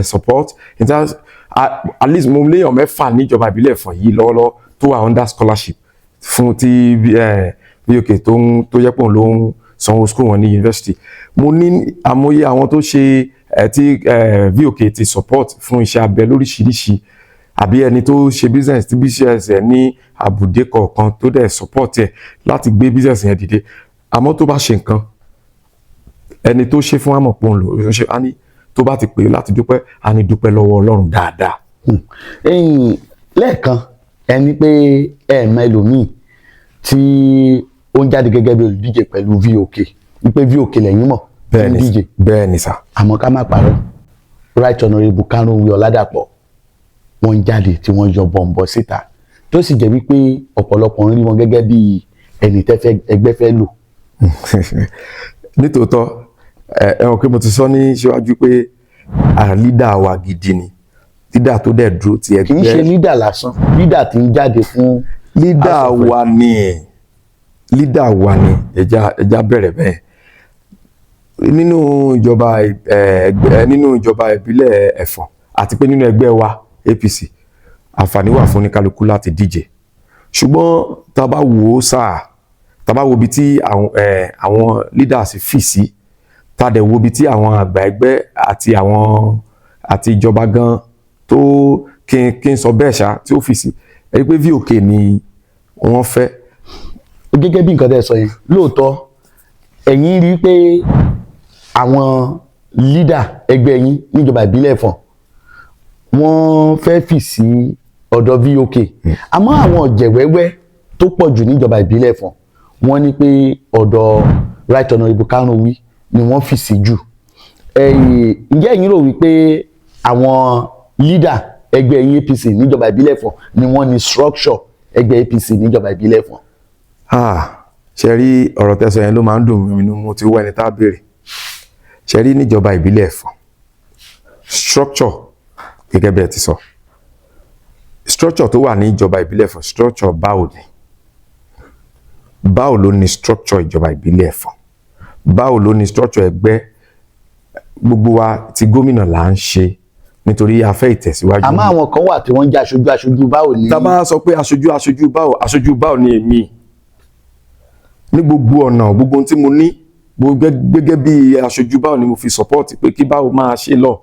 support, in terms at least mo léèyàn mẹ́fà níjọba ìbílẹ̀ Ẹ̀fọ̀n yìí lọ́wọ́lọ́wọ́ tó wà under scholarship fún ti VOK tó yẹ pé òun ló ń sanwó school wọn ní university. Mo ní àmọye àwọn tó ṣe tí VOK ti support fún iṣẹ́ abẹ lóríṣiríṣi, àbí ẹni tó ṣe business tí business ẹ̀ ní àbùdé kọ̀ọ̀kan tó dẹ̀ support ẹ̀ láti gbé business yẹn dìde. Àmọ́ tó bá ṣe nǹkan ẹni tó ṣe fún àmọ̀pọ̀ ló ṣe á ní tó bá ti pè láti dúpẹ́ á ní dúpẹ́ lọ́wọ́ Ọlọ́run dáadáa. Lẹ́ẹ̀kan ẹni pé ẹ̀ẹ̀mọ ẹlòmíì tí ó ń jáde gẹ́gẹ́ bí olùdíje pẹ̀lú VOK wípé VOK lẹ́yìn mọ̀ bẹ́ẹ̀ ni díje. Bẹ́ẹ̀ ni sà. Àmọ́ ká má parọ́ Right Honourable Kánúwí Ọládàpọ̀ wọ́n ń jáde tí wọ́n yọ bọ̀m̀bọ̀ síta tó sì jẹ́ wípé ọ̀pọ̀lọpọ̀ ń rí wọn gẹ́gẹ́ bí ẹni tẹ́fẹ́ ẹgbẹ́ fẹ́ lò. Nítòótọ́ ẹ̀wọ̀n pé mo ti sọ ní síwájú pé lídà wa gidi ni, lídà tó dẹ̀ dúró ti ẹgbẹ́. Kì í ṣe lídà lásán, lídà tí ń jáde fún. Lídà wa ni ẹja bẹ̀rẹ̀ bẹ́ẹ̀ nínú ìjọba ìbílẹ̀ Ẹ̀fọ̀n àti pé nínú ẹgbẹ́ wa APC àǹfààní wà fún oníkálukú láti díje, ṣùgbọ́n tá bá wò ó sáà tá bá wo ibi tí àwọn leaders fi sí, tá dẹ̀ wo ibi tí àwọn àgbà ẹgbẹ́ àti ìjọba gan tó kí n sọ bẹ́ẹ̀ ṣá tí ó fi sí, ẹ rí pé VOK ni wọ́n fẹ́. Gẹ́gẹ́ bí nǹkan tẹ́ sọ yẹn lóòótọ́ ẹ̀yin rí pé àwọn leader ẹgbẹ́ yín níjọba ìbílẹ̀ Ẹ̀fọ̀n wọ́n fẹ́ fi sí ọ̀dọ̀ VOK, àmọ́ àwọn ọ̀jẹ̀wẹ́wẹ́ tó pọ̀ jù níjọba ìbílẹ̀ Ẹ̀fọ̀n wọ́n ní pé ọ̀dọ̀ Right Honourable Kánúwí ni wọ́n fi sí jù. Ǹjẹ́ ẹ̀yin rò wípé àwọn leader ẹgbẹ́ yín APC níjọba ìbílẹ̀ Ẹ̀fọ̀n ni wọ́n ní structure ẹgbẹ́ APC níjọba ìbílẹ̀ Ẹ̀fọ̀n? Ṣe rí ọ̀rọ̀ tẹ́sọ yẹn ló máa ń dùn mí nínú, mo ti wọ ẹni tá a béèrè. Ṣe rí níjọba ìbílẹ̀ Ẹ̀fọ̀n structure gẹ́gẹ́ bí ẹ ti sọ, structure tó wà ní ìjọba ìbílẹ̀ Ẹ̀fọ̀n structure báwo ló ní structure ìjọba ìbílẹ̀ Ẹ̀fọ̀n, báwo ló ní structure ẹgbẹ́. Gbogbo wa ti gómìnà là ń ṣe nítorí a fẹ́ ìtẹ̀síwájú. Àmọ́ àwọn kan wà tí wọ́n ń jẹ́ aṣojú báwo ni. Tá a bá sọ pé aṣojú báwo ni èmi ní gbogbo ọ̀nà gbogbo ohun tí mo ní gẹ́gẹ́ bí aṣojú báwo ni mo fi support pé kí báwo máa ṣe lọ.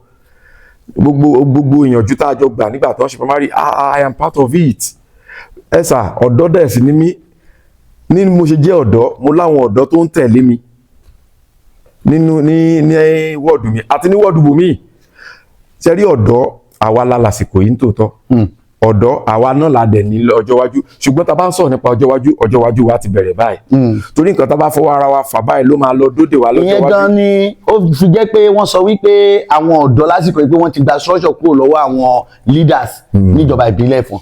Gbogbo ìyànjú tá a jọ gbà nígbà tó ń ṣe primary I am part of it. Ẹ sà ọ̀dọ́ dẹ̀ sí ni mí, ní mo ṣe jẹ́ ọ̀dọ́ mo láwọn ọ̀dọ́ tó ń tẹ̀lé mi ní wọ́ọ̀dù mi àti ní wọ́ọ̀dù bòmíì. Ṣe rí ọ̀dọ́ àwa la lásìkò yìí nítòótọ́, ọ̀dọ́ àwa náà la dẹ̀ ní ọjọ́ iwájú, ṣùgbọ́n tá a bá ń sọ̀rọ̀ nípa ọjọ́ iwájú wa ti bẹ̀rẹ̀ báyìí torí nǹkan tá a bá fọwọ́ ara wa fà báyìí ló máa lọ dóde wa lọ́jọ́ iwájú. Ìyẹn gan ni ó fi jẹ́ pé wọ́n sọ wípé àwọn ọ̀dọ́ lásìkò yìí pé wọ́n ti gba structure kúrò lọ́wọ́ àwọn leaders níjọba ìbílẹ̀ Ẹ̀fọ̀n.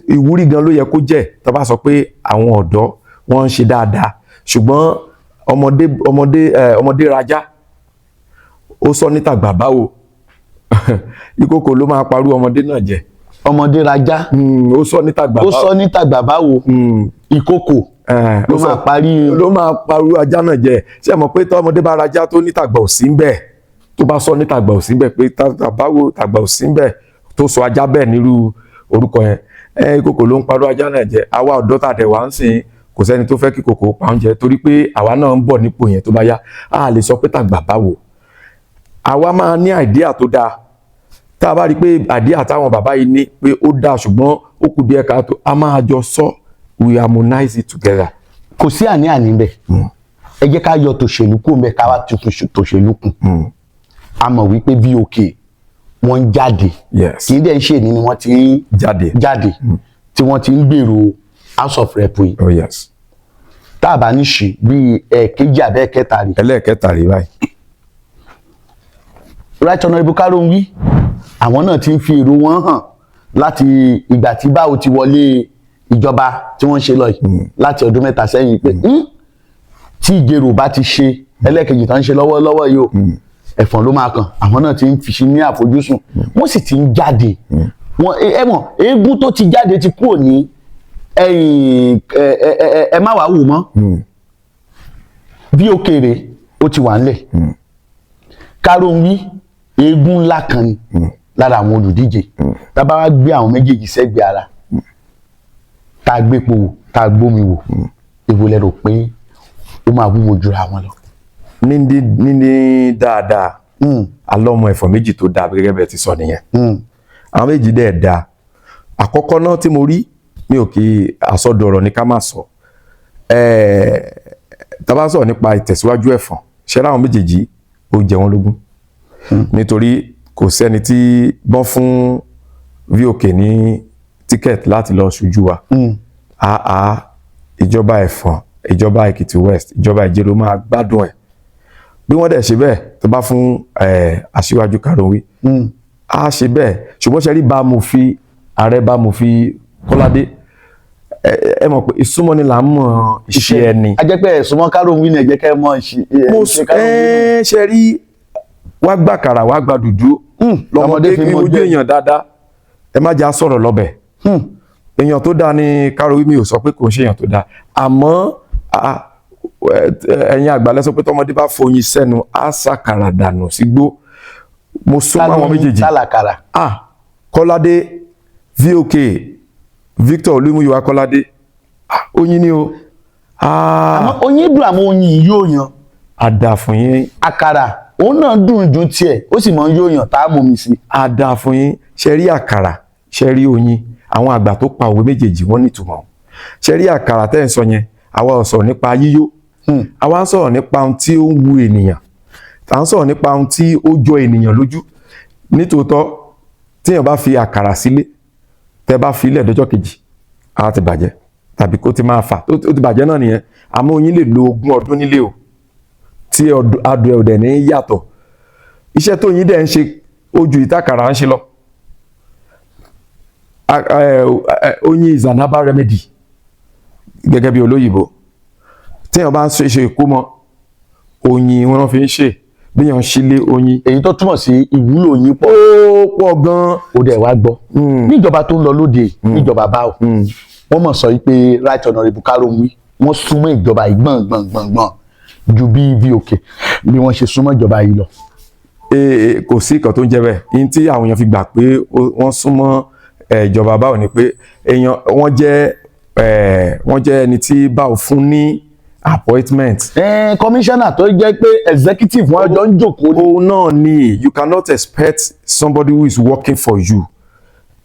Ìwúrí gan ló yẹ kó jẹ́ tá a bá sọ pé àwọn ọ̀dọ́ wọ́n ń ṣe dáadáa, ṣùgbọ́n ọmọdé rajá ó sọ níta gbà báwo ìkòkò ló máa parú ọmọdé náà jẹ. Ọmọdé rajá ó sọ níta gbà báwo ìkòkò ló máa parú ajá náà jẹ. Ṣé mọ̀ pé tọ́mọdé bá rajá tó níta gbà ò sí ń bẹ̀, tó bá sọ níta gbà ò sí ń bẹ̀ pé tàgbà ò sí ń bẹ̀ tó sọ ajá bẹ́ẹ̀ nírú orúkọ yẹn, ìkòkò ló ń parú ajá náà jẹ. Àwa ọ̀dọ́ tàdẹ̀ wá ń sìn kò sẹ́ni tó fẹ́ kí kòkò pa oúnjẹ torí pé àwa náà ń bọ̀ nípò yẹn tó bá yá. A lè sọ pé tàgbà báwo, àwa máa ní àìdíà tó dáa. Tá a bá rí pé àìdíà táwọn bàbá yìí ní pé ó dáa ṣùgbọ́n ó kù díẹ̀ káàtó, a máa jọ sọ, we harmonize it together. Kò sí àní-àní bẹ́ẹ̀. Ẹ jẹ́ ká yọ tòṣèlú kù mẹ́ ká wá tuntun tòṣèlú kù. A mọ̀ wípé VOK wọ́n ń jáde Yes. kì í dẹ̀ ṣe ní ni wọ́n ti ń jáde tí wọ́n ti ń gbèrò House of Rep yìí Oh yes. tá a bá ní ṣe bíi ẹ̀ẹ̀kejì àbẹ́ẹ̀kẹta rí. Ẹlẹ́ẹ̀kẹta rí báyìí. Right Honourable Karonwi àwọn náà ti ń fi èrò wọn hàn láti ìgbà tí Báwo ti wọlé ìjọba tí wọ́n ṣe lọ yìí láti ọdún mẹ́ta sẹ́yìn pé tí Ìjẹ̀rò bá ti ṣe ẹlẹ́ẹ̀kejì tó ń ṣe lọ́wọ́lọ́wọ́ yìí o ẹ̀fọ̀n ló máa kàn àwọn náà ti ń fi ní àfojúsùn wọ́n sì ti ń jáde wọn ẹ mọ̀ eégún tó ti jáde ti kúrò ní ẹ má wàá wò mọ́ bí òkèrè ó ti wà ńlẹ̀ Karonwi eégún ńlá kan ni lára àwọn olùdíje tá a bá wá gbé àwọn méjèèjì sẹ́gbẹ̀ẹ́ ara tá a gbépo wò tá a gbómi wò èwo lẹ rò pé ó máa wúwo jura wọn lọ. Níní dáadáa alọ́mọ ẹ̀fọ́ méjì tó dáa gẹ́gẹ́ bẹ́ẹ̀ ti sọ nìyẹn àwọn méjì dẹ̀ dáa àkọ́kọ́ náà tí mo rí mi ò kí àsọdọ̀rọ̀ ní ká má sọ tá bá sọ̀rọ̀ nípa ìtẹ̀síwájú ẹ̀fọ́n ṣe láwọn méjèèjì ó jẹ wọ́n lógún nítorí kò sẹ́ni tí bọ́n fún VOK ní tíkẹ́ẹ̀tì láti lọ ṣojú wa ìjọba ẹ̀fọ́n ìjọba Èkìtì West ìjọba Ìjẹ̀rò máa gbádùn ẹ̀ bí wọ́n dẹ̀ ṣe bẹ́ẹ̀ tó bá fún Aṣíwájú Karonwi á ṣe bẹ́ẹ̀ ṣùgbọ́n ṣe rí ààrẹ bá mo fi Kọ́ládé ẹ mọ̀ pé ìsúnmọ́ ni là ń mọ̀ iṣẹ́ ẹni. a jẹ́ pé ìsúnmọ́ Karonwi ni ẹ jẹ́ kẹ́ mọ̀ iṣẹ́ Karonwi. ṣe rí wá gbà kàrà wá gbà dùdú lọ́mọdé fi ojú èèyàn dáadáa ẹ má jà sọ̀rọ̀ lọ́bẹ̀ èèyàn tó dáa ni Karonwi mi ò sọ pé kò ń ṣe èèyàn tó dáa àmọ́ ẹ̀yin àgbàlẹ̀ sọ pé tọmọdé bá foyin sẹ́nu á sàkàrà dànù sígbó mo súnmọ́ àwọn méjèèjì Kọ́ládé VOK Victor Olúmúyìwá Kọ́ládé oyin ni o àmọ́ oyin dùn àmọ́ oyin yóò yan àdà fún yín àkàrà òun náà dùn ju tiẹ̀ ó sì mọ yóò yan tá a mọ̀ mi sí. àdà fún yín ṣe rí àkàrà ṣe rí oyin àwọn àgbà tó pa òwe méjèèjì wọ́n nítumọ̀ ṣe rí àkàrà tẹ́ ẹ̀ ń sọ yẹn àwa ò sọ̀rọ̀ nípa yíyó àwa ń sọ̀rọ̀ nípa ohun tí ó ń wu ènìyàn à ń sọ̀rọ̀ nípa ohun tí ó jọ ènìyàn lójú nítòótọ́ tíyàn bá fi àkàrà sílé tẹ́ bá fi ilẹ̀ dọ́jọ́ kejì á ti bàjẹ́ tàbí kó ti máa fà ó ti bàjẹ́ náà nìyẹn àmọ́ oyin lè lo 20 ọdún nílé o tí adùn ẹ̀dẹ̀ ní yàtọ̀ iṣẹ́ tó yin dẹ̀ ń ṣe ojú ìtàkàrà ń ṣe lọ oyin is an herbal remedy gẹ́gẹ́ bí olóyìnbó tíyàn bá ń ṣe ìkómọ oyin wọn fi ń ṣe bíyàn sílé oyin. èyí tó túmọ̀ sí ìwúlò oyin pọ̀. ó pọ̀ gan-an. ó dẹ̀ wá gbọ́. níjọba tó ń lọ lóde níjọba Báwo wọ́n mọ̀ sọ pé Right Honourable Karonwi wọ́n súnmọ́ ìjọba yìí gbọ̀ngbọ̀ngbọ̀ngbọ̀n ju bí VOK bí wọ́n ṣe súnmọ́ ìjọba yìí lọ. kò sí nǹkan tó ń jẹ́ bẹ́ẹ̀ yín tí àwọn èèyàn fi gbà pé wọ́n súnmọ́ ìjọba Báwo ni pé wọ́n jẹ́ ẹni tí Báwo fún ní appointment. Commissioner tó jẹ́ pé executive wọn jọ ń jókòó. òun náà ni you cannot expect somebody who is working for you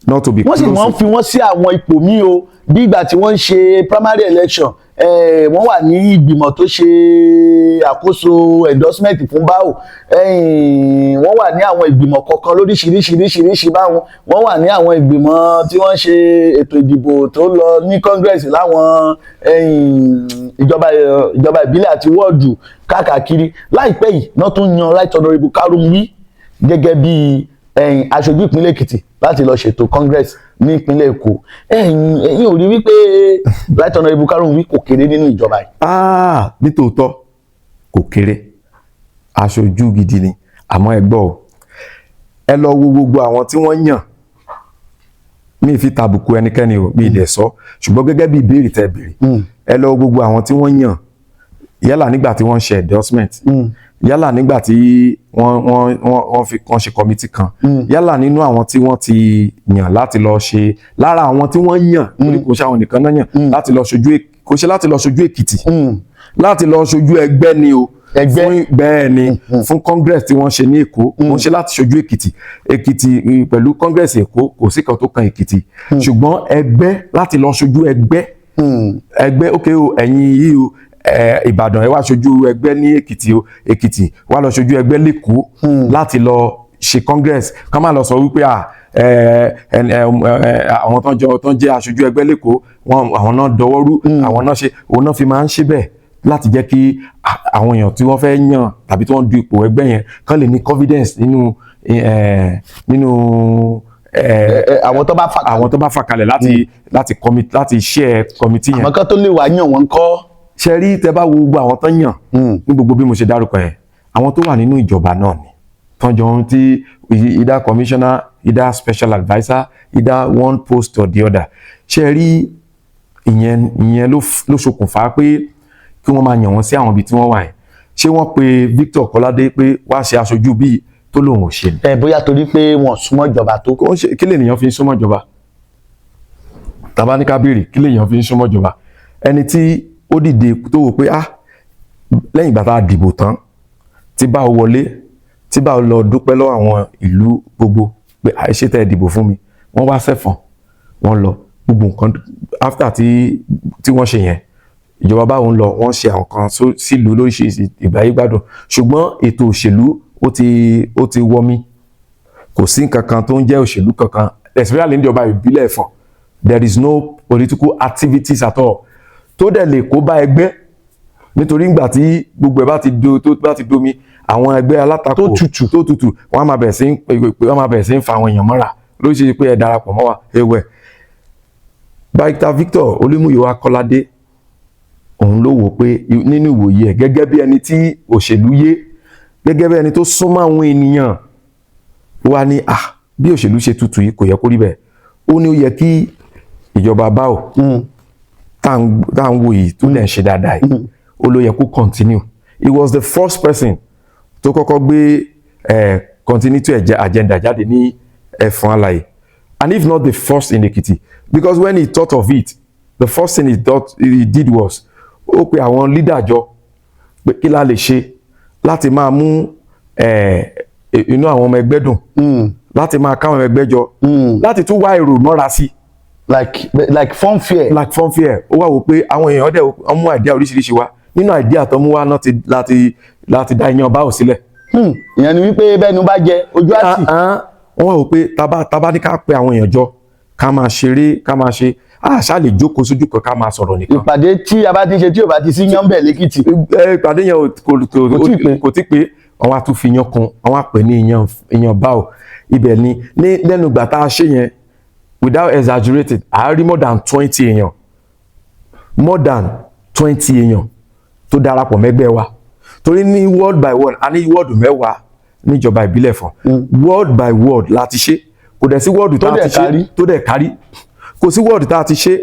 not to be close. wọ́n sì wọ́n fi wọ́n sí àwọn ipò míì o bí ìgbà tí wọ́n ń ṣe primary election wọ́n wà ní ìgbìmọ̀ tó ṣe àkóso endorsement fún Báwo wọ́n wà ní àwọn ìgbìmọ̀ kọ̀ọ̀kan lóríṣiríṣiríṣiríṣi báwọn wọ́n wà ní àwọn ìgbìmọ̀ tí wọ́n ṣe ètò ìdìbò tó lọ ní Congress láwọn ìjọba ìbílẹ̀ àti wọ́ọ̀dù káàkiri láìpẹ́ yìí náà tún yan Right Honourable Karonwi gẹ́gẹ́ bí aṣojú ìpínlẹ̀ Èkìtì láti lọ ṣètò Congress ní ìpínlẹ̀ Èkó ẹ̀yin ò rí wípé Right Honourable Karonwi kò kéré nínú ìjọba yìí. nítòótọ́ kò kéré aṣojú gidi ni àmọ́ ẹ gbọ́ o ẹ lọ wo gbogbo àwọn tí wọ́n yàn mi fi tàbùkù ẹnikẹ́ni o mi ìdẹ̀ sọ ṣùgbọ́n gẹ́gẹ́ bí ìbéèrè tẹ́ béèrè ẹ lọ wo gbogbo àwọn tí wọ́n yàn yálà nígbà tí wọ́n ṣe endorsement yálà nígbà tí wọ́n fi kan ṣe committee kan yálà nínú àwọn tí wọ́n ti yàn láti lọ ṣe lára àwọn tí wọ́n yàn torí kò ṣe àwọn nìkan náà yàn láti lọ ṣojú kò ṣe láti lọ ṣojú Èkìtì láti lọ ṣojú ẹgbẹ́ ni o fún bẹ́ẹ̀ ni fún congress tí wọ́n ṣe ní Èkó wọ́n ṣe láti ṣojú Èkìtì pẹ̀lú congress Èkó kò sí kan tó kan Èkìtì ṣùgbọ́n ẹgbẹ́ láti lọ ṣojú ẹgbẹ́ ok o ẹ̀yin yìí o Ìbàdàn ẹ wá ṣojú ẹgbẹ́ ní Èkìtì o Èkìtì wá lọ ṣojú ẹgbẹ́ l'Èkó láti lọ ṣe congress ká má lọ sọ wípé àwọn tó ń jẹ́ aṣojú ẹgbẹ́ lẹ́kọ̀ọ́ àwọn náà dọwọ́rú àwọn náà ṣe òun náà fi máa ń ṣe bẹ́ẹ̀ láti jẹ́ kí àwọn èèyàn tí wọ́n fẹ́ yàn tàbí tí wọ́n du ipò ẹgbẹ́ yẹn kán lè ní confidence nínú àwọn tó bá fà kalẹ̀ láti share committee yẹn. àmọ́ kán tó lè wá yàn wọ́n kọ́. ṣe rí tẹ́ bá wo gbogbo àwọn tó yàn ní gbogbo bí mo ṣe dárúkọ yẹn àwọn tó wà nínú ìjọba náà ni tọ́jọ́ tí either commissioner either special adviser either one post or the other ṣe rí ìyẹn ló ṣokùnfà pé kí wọ́n máa yàn wọ́n sí àwọn ibi tí wọ́n wà yẹn ṣé wọ́n pe Victor Kọ́ládé pé wá ṣe aṣojú bíi tó lòun ò ṣe ni. bóyá torí pé wọ́n súnmọ́ ìjọba tó. kí lèèyàn fi ń súnmọ́ ìjọba tàbá ní ká béèrè kí lèèyàn fi ń súnmọ́ ìjọba ẹni tí ó dìde tó wò pé lẹ́yìn ìgbà tá a dìbò tán tí bá wọlé tí bá lọ dúpẹ́ lọ́wọ́ àwọn ìlú gbogbo pé àìṣe tẹ́ ẹ dìbò fún mi wọ́n wá sẹ́fọ̀n wọ́n lọ gbogbo nǹkan after tí wọ́n ṣe yẹn ìjọba báwo ń lọ wọ́n ṣe àwọn kan sílùú lóríṣiríṣi ìgbáyé gbádùn ṣùgbọ́n ètò òṣèlú ó ti wọmi kò sí nǹkan kan tó ń jẹ́ òṣèlú kankan especially níjọba ìbílẹ̀ Ẹ̀fọ̀n there is no political activities at all tó dẹ̀ lè kó bá ẹgbẹ́ nítorí ìgbà tí gbogbo ẹ̀ bá ti domi àwọn ẹgbẹ́ alátakò tó tutù wọ́n á máa bẹ̀rẹ̀ sí ń fa àwọn èèyàn mọ́ra lóṣìṣẹ́ pé ẹ darapọ̀ mọ́ wa ewẹ̀. Dr. Victor Olúmúyìwá Kọ́ládé òun ló wò pé nínú ìwòye ẹ̀ gẹ́gẹ́ bí ẹni tí òṣèlú yé gẹ́gẹ́ bí ẹni tó súnmọ́ àwọn ènìyàn wá ní bí òṣèlú ṣe tutù yìí kò yẹ kó rí bẹ́ẹ̀ ó ní ó yẹ kí ìjọba báwò tá à ń wò yìí tó lè ń ṣe dáadáa yìí ó ló yẹ kó continue. He was the first person tó kọ́kọ́ gbé continuity agenda jáde ní Ẹ̀fọ̀n Alàyè and if not the first in Ekiti because when he thought of it the first thing he did was ó pe àwọn leader jọ pé kí la lè ṣe láti máa mú inú àwọn ọmọ ẹgbẹ́ dùn láti máa káwọn ọmọ ẹgbẹ́ jọ láti tún wá èrò mọ́ra sí like fun fair. ó wá wò pé àwọn èèyàn dẹ̀ wọ́n mú àìdíà oríṣiríṣi wá nínú àìdíà tó mú wá náà láti dá iyán báwò sílẹ̀. ìyẹn ni wípé bẹ́ẹ̀ ni ó bá jẹ ojú àti. wọ́n wá wò pé tábà ní ká pe àwọn èèyàn jọ ká máa ṣeré ká máa ṣe àṣà lè jókòó sójú kan ká máa sọ̀rọ̀ nìkan. ìpàdé tí a bá ti ṣe tí ò bá ti sí yán bẹ̀ lẹ́kìtì. ìpàdé yẹn kò tí pé wọ́n wá tún fi yan kun wọ́n wá pè ní iyán báwò ibẹ̀ ni lẹ́nu ìgbà tá a ṣe yẹn without exaggerating a rí more than 20 èèyàn tó darapọ̀ mẹ́gbẹ́ wa torí ní word by word a ní word mẹ́wàá níjọba ìbílẹ̀ Ẹ̀fọ̀n word by word láti ṣe kò dẹ̀ sí word tá a ti ṣe tó dẹ̀ kárí kò sí word tá a ti ṣe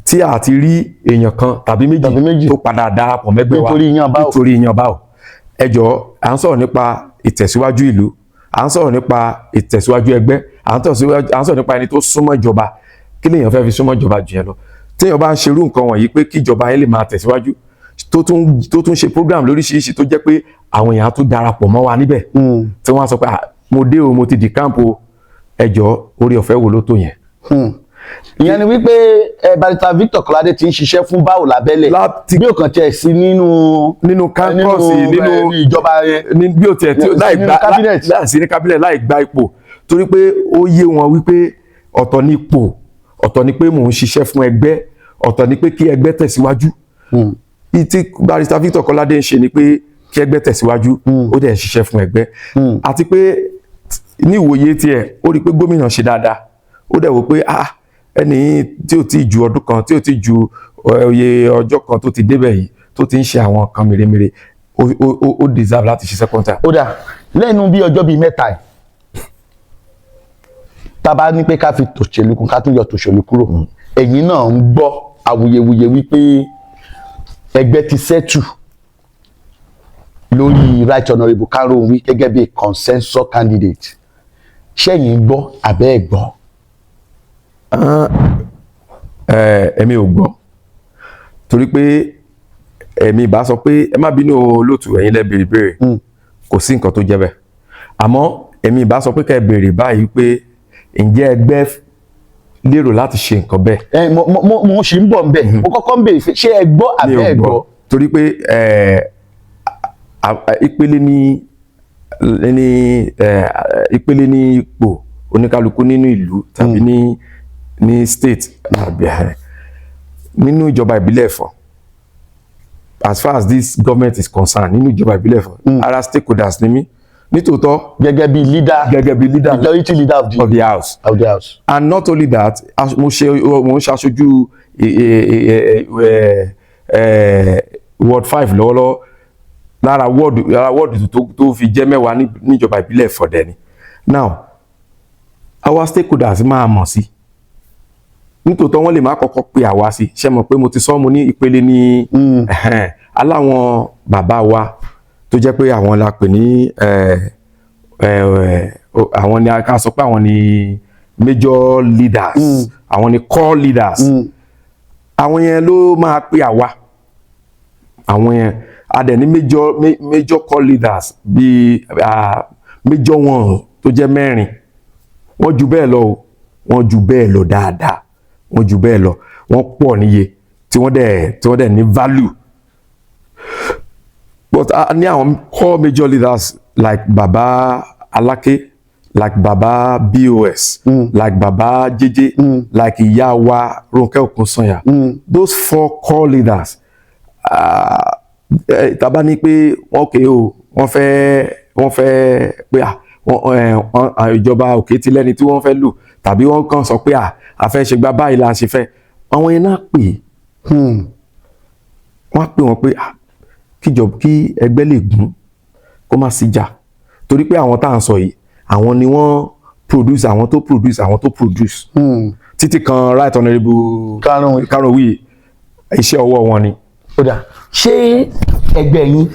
tí a ti rí èèyàn kan tàbí méjì tó padà darapọ̀ mẹ́gbẹ́ wa nítorí iyán báwò ẹ jọ̀ọ́ à ń sọ̀rọ̀ nípa ìtẹ̀síwájú ìlú à ń sọ̀rọ̀ nípa ìtẹ̀síwájú ẹgbẹ́ à ń sọ̀rọ̀ nípa ẹni tó súnmọ́ ìjọba kí lèèyàn fẹ́ fi súnmọ́ ìjọba jù yẹn lọ téèyàn bá ń ṣerú nǹkan wọ̀nyí pé kí ìjọba yẹn lè máa tẹ̀síwájú tó tún ṣe program lóríṣiríṣi tó jẹ́ pé àwọn èèyàn á tún darapọ̀ mọ́ wa níbẹ̀ tí wọ́n á sọ pé mo dé o mo ti di káàmpù ẹ jọ̀ọ́ orí ọ̀fẹ́ wo ló tó yẹn. ìyẹn ni wípé Barrister Victor Kọ́ládé ti ń ṣiṣẹ́ fún báwò lábẹ́lẹ̀ bí ó kàn tiẹ̀ sí nínú kámpọ́ọ̀sì nínú ìjọba yẹn bí ó tiẹ̀ láì sí ní kábínẹ̀tì láì gba ipò torí pé ó yé wọn wípé ọ̀tọ̀ ní ipò ọ̀tọ̀ ní pé mò ń ṣiṣẹ́ fún ẹgbẹ́ ọ̀tọ̀ ní pé kí ẹgbẹ́ tẹ̀síwájú tí Barrister Victor Kọ́ládé ń ṣe ni pé kí ẹgbẹ́ tẹ̀síwájú ó dẹ̀ ń ṣiṣẹ́ fún ẹgbẹ́ àti pé ní ìwòye tiẹ̀ ó rí pé gómìnà ṣe dáadáa ó dẹ̀ wò pé ẹni tí ò tí ju ọdún kan tí ò tí ju oye ọjọ́ kan tó ti débẹ̀ yìí tó ti ń ṣe àwọn nǹkan mèremère ó deserve láti ṣe second time. ó dà lẹ́nu bí ọjọ́ bíi mẹ́ta ẹ̀ tá a bá ní pé ká fi tòṣèlú kún ká tún yọ tòṣèlú kúrò ẹ̀yin náà ń gbọ́ awuyewuye wípé ẹgbẹ́ ti settle lórí Right Honourable Kanronwi gẹ́gẹ́ bí consensus candidate ṣẹ́yìn gbọ́ àbẹ́ ẹ̀ gbọ́. Èmi ò gbọ́ torí pé èmi ìbá sọ pé ẹ má bínú olóòtú ẹ̀yin lẹ béèrè béèrè kò sí nǹkan tó jẹ́ bẹ́ẹ̀ àmọ́ èmi ìbá sọ pé kẹ́ ẹ béèrè báyìí pé ǹjẹ́ ẹgbẹ́ lérò láti ṣe nǹkan bẹ́ẹ̀. mo ṣì ń bọ̀ nbẹ̀ mo kọ́kọ́ ń béèrè ṣé ẹ gbọ́ àbẹ́ ẹ gbọ́. torí pé ìpele ní ní ìpele ní ipò oníkálukú nínú ìlú tàbí ní state àbí nínú ìjọba ìbílẹ̀ Ẹ̀fọ̀n, as far as this government is concerned, nínú ìjọba ìbílẹ̀ Ẹ̀fọ̀n ara stakeholders ni mí nítòótọ́ gẹ́gẹ́ bí leader majority leader of the house. And not only that, mo ń ṣaṣojú ward 5 lọ́wọ́lọ́wọ́ lára wọ́ọ̀dù tó fi jẹ́ 10 níjọba ìbílẹ̀ Ẹ̀fọ̀n dẹ̀ ni. Now our stakeholders máa mọ̀ sí nítòótọ́ wọ́n lè má kọ́kọ́ pè àwa sí, ṣe mọ̀ pé mo ti sọ mo ní ìpele ní aláwọn bàbá wa tó jẹ́ pé àwọn la pè ní àwọn ni a ká sọ pé àwọn ni major leaders, àwọn ni core leaders, àwọn yẹn ló máa pè àwa, àwọn yẹn a dẹ̀ ní major core leaders bíi major one tó jẹ́ 4 wọ́n ju bẹ́ẹ̀ lọ o, wọ́n ju bẹ́ẹ̀ lọ dáadáa, wọ́n ju bẹ́ẹ̀ lọ, wọ́n pọ̀ níye tí wọ́n dẹ̀ ní value. But ní àwọn core major leaders like Baba Alake, like Baba BOS, like Baba JJ, like ìyá wa Ronke Okunsanya, those 4 core leaders tàbá ní pé wọ́n fẹ́ pé ìjọba òkè tí lẹ́ni tí wọ́n fẹ́ lò tàbí wọ́n kàn sọ pé a fẹ́ ṣe gbá báyìí la ṣe fẹ́, àwọn yẹn náà pè wọ́n pè wọ́n pé kí ẹgbẹ́ lè gún kó má sí jà, torí pé àwọn tá à ń sọ yìí àwọn ni wọ́n produce àwọn tó produce títí kan Right Honourable Karunwi iṣẹ́ ọwọ́ wọn ni. Kódà ṣé ẹgbẹ́ yín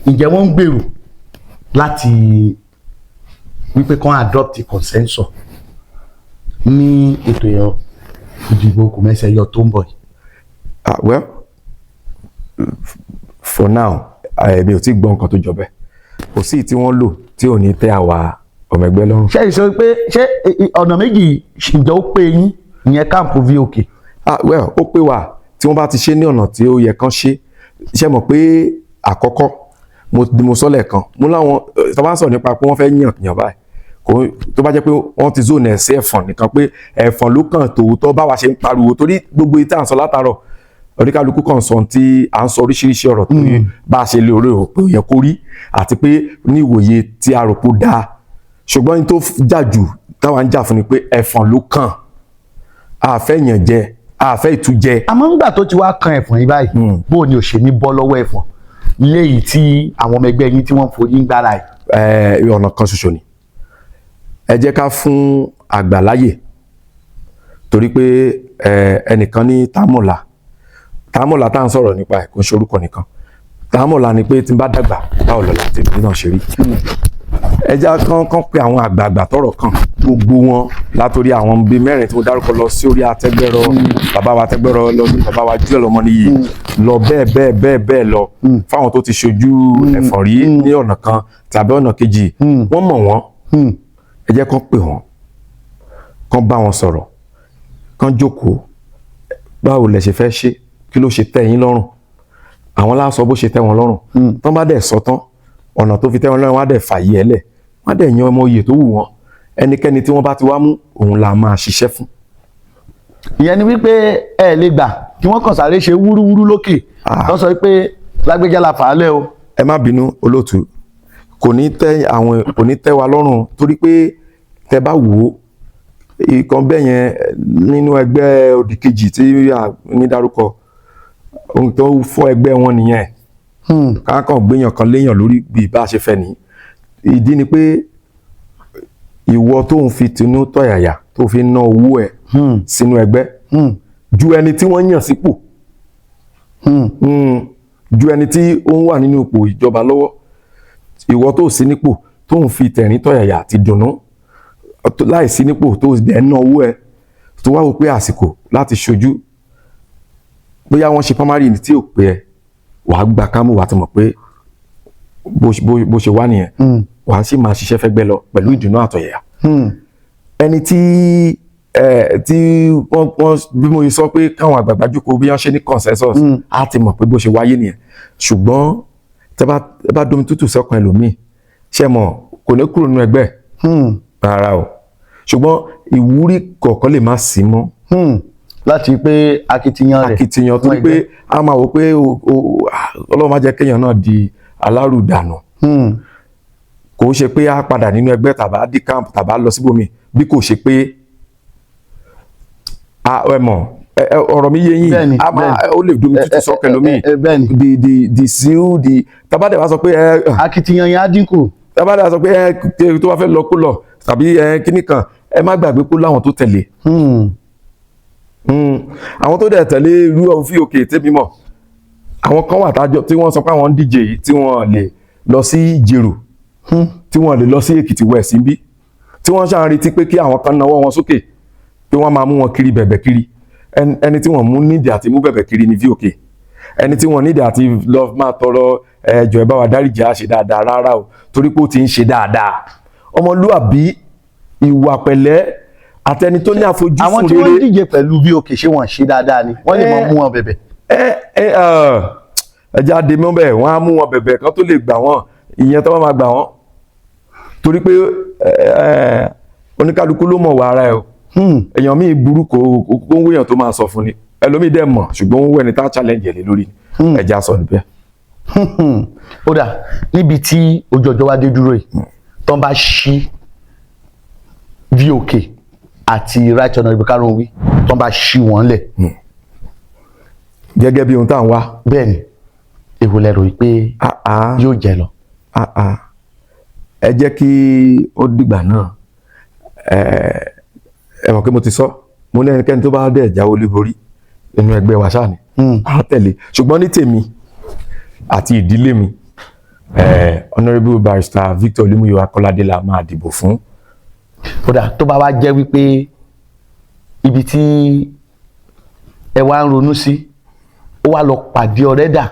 ǹjẹ́ wọ́n ń gbèrò láti wípé kán adopt consensus ní ètò ìdìbò kò mẹ́sẹ̀ yọ tó ń bọ̀ yìí? Well, for now mi ò tí gbọ́ nǹkan tó jọ bẹ́ẹ̀, kò sí tí wọ́n lò tí ò ní tẹ́ àwa ọmọ ẹgbẹ́ lọ́rùn. ṣé ìṣe pé ṣé ọ̀nà méjì ǹjẹ́ ó pé yín ìyẹn káàmpù VOK? Well, ó pé wa tí wọ́n bá ti ṣe ní ọ̀nà tí ó yẹ kán ṣe mọ̀ pé àkọ́kọ́ mo sọ lẹ́ẹ̀kan mo láwọn tó bá ń sọ̀rọ̀ nípa pé wọ́n fẹ́ yàn báyìí tó bá jẹ́ pé wọ́n ti zone ẹ̀ sí Ẹ̀fọ̀n nìkan pé Ẹ̀fọ̀n ló kàn tòótọ́ báwa ṣe ń pariwo, torí gbogbo ìta à ń sọ látàárọ̀ oníkálukú kan sọ tí à ń sọ oríṣiríṣi ọ̀rọ̀ tó bá a ṣe lè rò pé ó yẹ kó rí àti pé ní ìwòye tí a rò pé ó dáa, ṣùgbọ́n ní tó jà jù táwa ń jà fún ni pé Ẹ̀fọ̀n ló kàn, a fẹ́ yàn jẹ, a fẹ́ ìtújẹ. àmọ́ nígbà tó ti wá kan Ẹ̀fọ̀n yìí báyìí bó ni ò ṣe ní bọ́ lọ́wọ́ Ẹ̀fọ̀n léyìí tí àwọn ọmọ ẹgbẹ́ yín tí wọ́n forí ń gbára ẹ̀? Ọ̀nà kan ṣoṣo ni, ẹ jẹ́ ká fún àgbà láyè, torí pé ẹnìkan ní Támọ̀lá tá à ń sọ̀rọ̀ nípa ẹ̀ kò ń ṣe orúkọ nìkan, Támọ̀lá ni pé tí n bá dàgbà báwo lọ́la tèmi náà ṣe rí. ẹ jẹ́ kán pé àwọn àgbààgbà tọ́rọ̀ kàn gbogbo wọn látòrí àwọn bíi 4 tí mo dárúkọ lọ sí orí Atẹ́gbẹ́rọ, bàbá wa Atẹ́gbẹ́rọ lọ ní bàbá wa Joel Ọmọníyì lọ bẹ́ẹ̀ lọ fáwọn tó ti ṣojú Ẹ̀fọ̀n rí ní ọ̀nà kan tàbí ọ̀nà kejì, wọ́n mọ̀ wọ́n. Ẹ jẹ́ kán pè wọ́n, kán bá wọn sọ̀rọ̀, kán jókòó, báwo lẹ ṣe fẹ́ ṣe, kí ló ṣe tẹ́ yín lọ́rùn, àwọn láṣọ bó ṣe tẹ́ wọn lọ́rùn, tán bá dẹ̀ sọ tán ọ̀nà tó fi tẹ́ wọn lọ́rùn wọ́n á dẹ̀ fàyè ẹlẹ̀, wọ́n á dẹ̀ yan ọmọ oyè tó wù wọ́n, ẹnikẹ́ni tí wọ́n bá ti wá mú òun la máa ṣiṣẹ́ fún. ìyẹn ni wípé ẹ lè gbà kí wọ́n kàn sáré ṣe wúrúwúrú lókè tó sọ pé lágbèjà la fà á lẹ́ o. ẹ má bínú olóòtú, kò ní tẹ́ wa lọ́rùn, torí pé tẹ́ bá wò ó ìkan bẹ́ẹ̀ yẹn nínú ẹgbẹ́ òdìkejì tí a ní dárúkọ ohun tó fọ́ ẹgbẹ́ wọn nìyẹn, káàkàn gbéyàn kan léyàn lórí bí bá ṣe fẹ́ ní. ìdí ni pé ìwọ tó ń fi tinú tọ̀yàyà tó fi ná owó ẹ̀ sínú ẹgbẹ́ ju ẹni tí wọ́n yàn sípò, ju ẹni tí ó ń wà nínú ipò ìjọba lọ́wọ́, ìwọ tó sí nípò tó ń fi tẹ̀rín tọ̀yàyà ti dùnnú láì sí nípò tó dẹ̀ ná owó ẹ̀ tó wá wò pé àsìkò láti ṣojú, bóyá wọ́n ṣe primary ní tí ò pé ẹ wàá gba kámú wàá ti mọ̀ pé bó ṣe wá nìyẹn, wàá sì máa ṣiṣẹ́ fẹ́gbẹ́ lọ pẹ̀lú ìdùnnú àtọ̀yàyà. ẹni tí wọ́n bí mo sọ pé káwọn àgbààgbà jókòó bí wọ́n ṣe ní consensus á ti mọ̀ pé bó ṣe wáyé nìyẹn, ṣùgbọ́n tẹ́ bá domi tútù sọ́kàn ẹlòmíì ṣe mọ̀ kò ní kúrò nínú ẹgbẹ́ rárá o ṣùgbọ́n ìwúrí kọ̀ọ̀kan lè má sí mọ́ láti pé akitiyan torí pé a máa wò pé Ọlọ́run má jẹ́ kéèyàn náà di alárùdànù kò ṣe pé a padà nínú ẹgbẹ́ tàbá dí camp tàbá lọ síbòmí bí kò ṣe pé ẹ mọ̀ ọ̀rọ̀ mi yé yín ó lè domi tútù sọ́kẹ̀ lómi the seal tàbá dẹ̀ wá sọ pé akitiyan yẹn á dínkù tàbá dẹ̀ wá sọ pé tó wá fẹ́ lọ kó lọ tàbí kíní kan ẹ má gbàgbé kó láwọn tó tẹ̀lé àwọn tó dẹ̀ tẹ̀lé irú òfin òkè tẹ́mi mọ̀ àwọn kan wà tájọ tí wọ́n sọ pé àwọn díje yìí tí wọ́n lè lọ sí Ìjẹ̀rò tí wọ́n lè lọ sí Èkìtì West níbí tí wọ́n ṣáà ń retí pé kí àwọn kan nawọ́ wọn sókè pé wọ́n máa mú wọn kiri bẹ̀bẹ̀ kiri ẹni tí wọ́n mú nídìí àti mú bẹ̀bẹ̀ kiri ní VOK ẹni tí wọ́n nídìí àti lọ máa tọrọ ẹjọ́ ẹ bá wa dáríjì á ṣe dáadáa rárá o torí pé ó ti ń ṣe dáadáa ọmọlúàbí ìwà pẹ̀lẹ́ àtẹni tó ní àfojúsùn rere. àwọn tí wọ́n díje pẹ̀lú VOK ṣé wọ́n ṣe dáadáa ni wọ́n lè mọ mú wọn bẹ̀bẹ̀. ẹja àdè mọ́ bẹ́ẹ̀ wọ́n á mú wọn bẹ̀bẹ̀ kan tó lè gbà wọ́n ìyẹn tó bá máa gbà wọ́n torí pé oníkálukú ló mọ̀ wà ara ẹ̀ o èèyàn míì burú kò ń wéyàn tó máa sọ fún ni ẹlòmíì dẹ̀ mọ̀ ṣùgbọ́n ó ń wẹ̀ni tá a challenge lé lórí ẹja sọ níbẹ̀. ó dà níbi tí ojú ọjọ́ wa dé dúró yìí tó ń bá ṣí VOK àti Right Honourable Karunwi tó ń bá ṣí wọn lẹ̀. gẹ́gẹ́ bí ohun tá à ń wá. bẹ́ẹ̀ni èwo lẹ rò pé yóò jẹ lọ. ẹ jẹ́ kí ó dìgbà náà ẹ mọ̀ pé mo ti sọ mo ní ẹnikẹ́ni tó bá dẹ̀ jáwé olúborí inú ẹgbẹ́ wa ṣáà ni á tẹ̀lé ṣùgbọ́n ní tèmi àti ìdílé mi Honourable Barrister Victor Olúmúyìwá Kọ́ládé la máa dìbò fún. kódà tó bá wá jẹ́ wípé ibi tí ẹ wá ń ronú sí ó wá lọ pàdé ọ̀rẹ́dà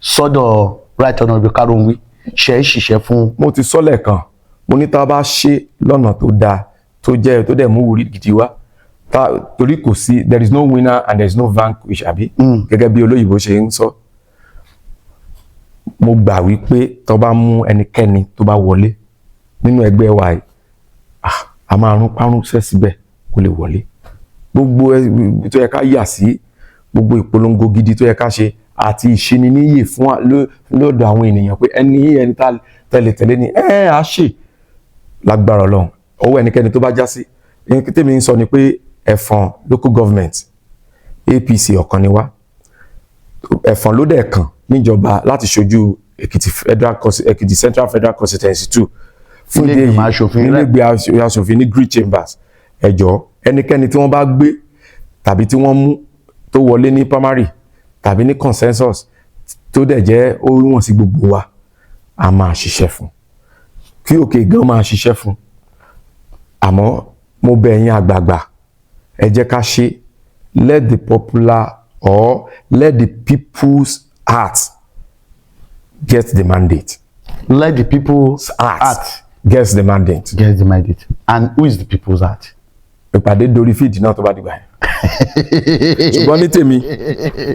sọ́dọ̀ Right Honourable Karunwi ṣe é ṣiṣẹ́ fún. mo ti sọ lẹ́ẹ̀kan mo ní tá a bá ṣe lọ́nà tó dáa tó jẹ́ tó dẹ̀ mú wúrí gidi wá torí kò sí there is no winner and there is no vanquish àbí gẹ́gẹ́ bí olóyìnbó ṣe ń sọ. mo gbà wípé tó bá mú ẹnikẹ́ni tó bá wọlé nínú ẹgbẹ́ wa yìí a máa rún párún sẹ́ síbẹ̀ kó lè wọlé gbogbo tó yẹ ká yà sí gbogbo ìpolongo gidi tó yẹ ká ṣe àti ìṣeniníyè fún lọ́dọ̀ àwọn ènìyàn pé ẹni tẹ̀lé ni á ṣe lágbára Ọlọ́run ọwọ́ ẹnikẹ́ni tó bá já sí tèmi ń sọ ni pé Ẹ̀fọ̀n local government APC ọ̀kan ni wá Ẹ̀fọ̀n ló dẹ̀ kàn níjọba láti ṣojú Èkìtì Central Federal Constituency 2 fún ilé ìgbìmọ̀ aṣòfin ní Green Chambers ẹjọ́ ẹnikẹ́ni tí wọ́n bá gbé tàbí tí wọ́n mú tó wọlé ní primary tàbí ní consensus tó dẹ̀ jẹ́ ó wọ̀n sí gbogbo wa a máa ṣiṣẹ́ fún kí òkè gan máa ṣiṣẹ́ fún àmọ́ mo bẹ̀ yín àgbààgbà ẹ jẹ́ ká ṣe let the popular or let the people's heart get the mandate. Let the people's heart get the mandate. Get the mandate. And who is the people's heart? ìpàdé dorí fíìdì náà tó bá dìgbà yẹn ṣùgbọ́n ní tèmi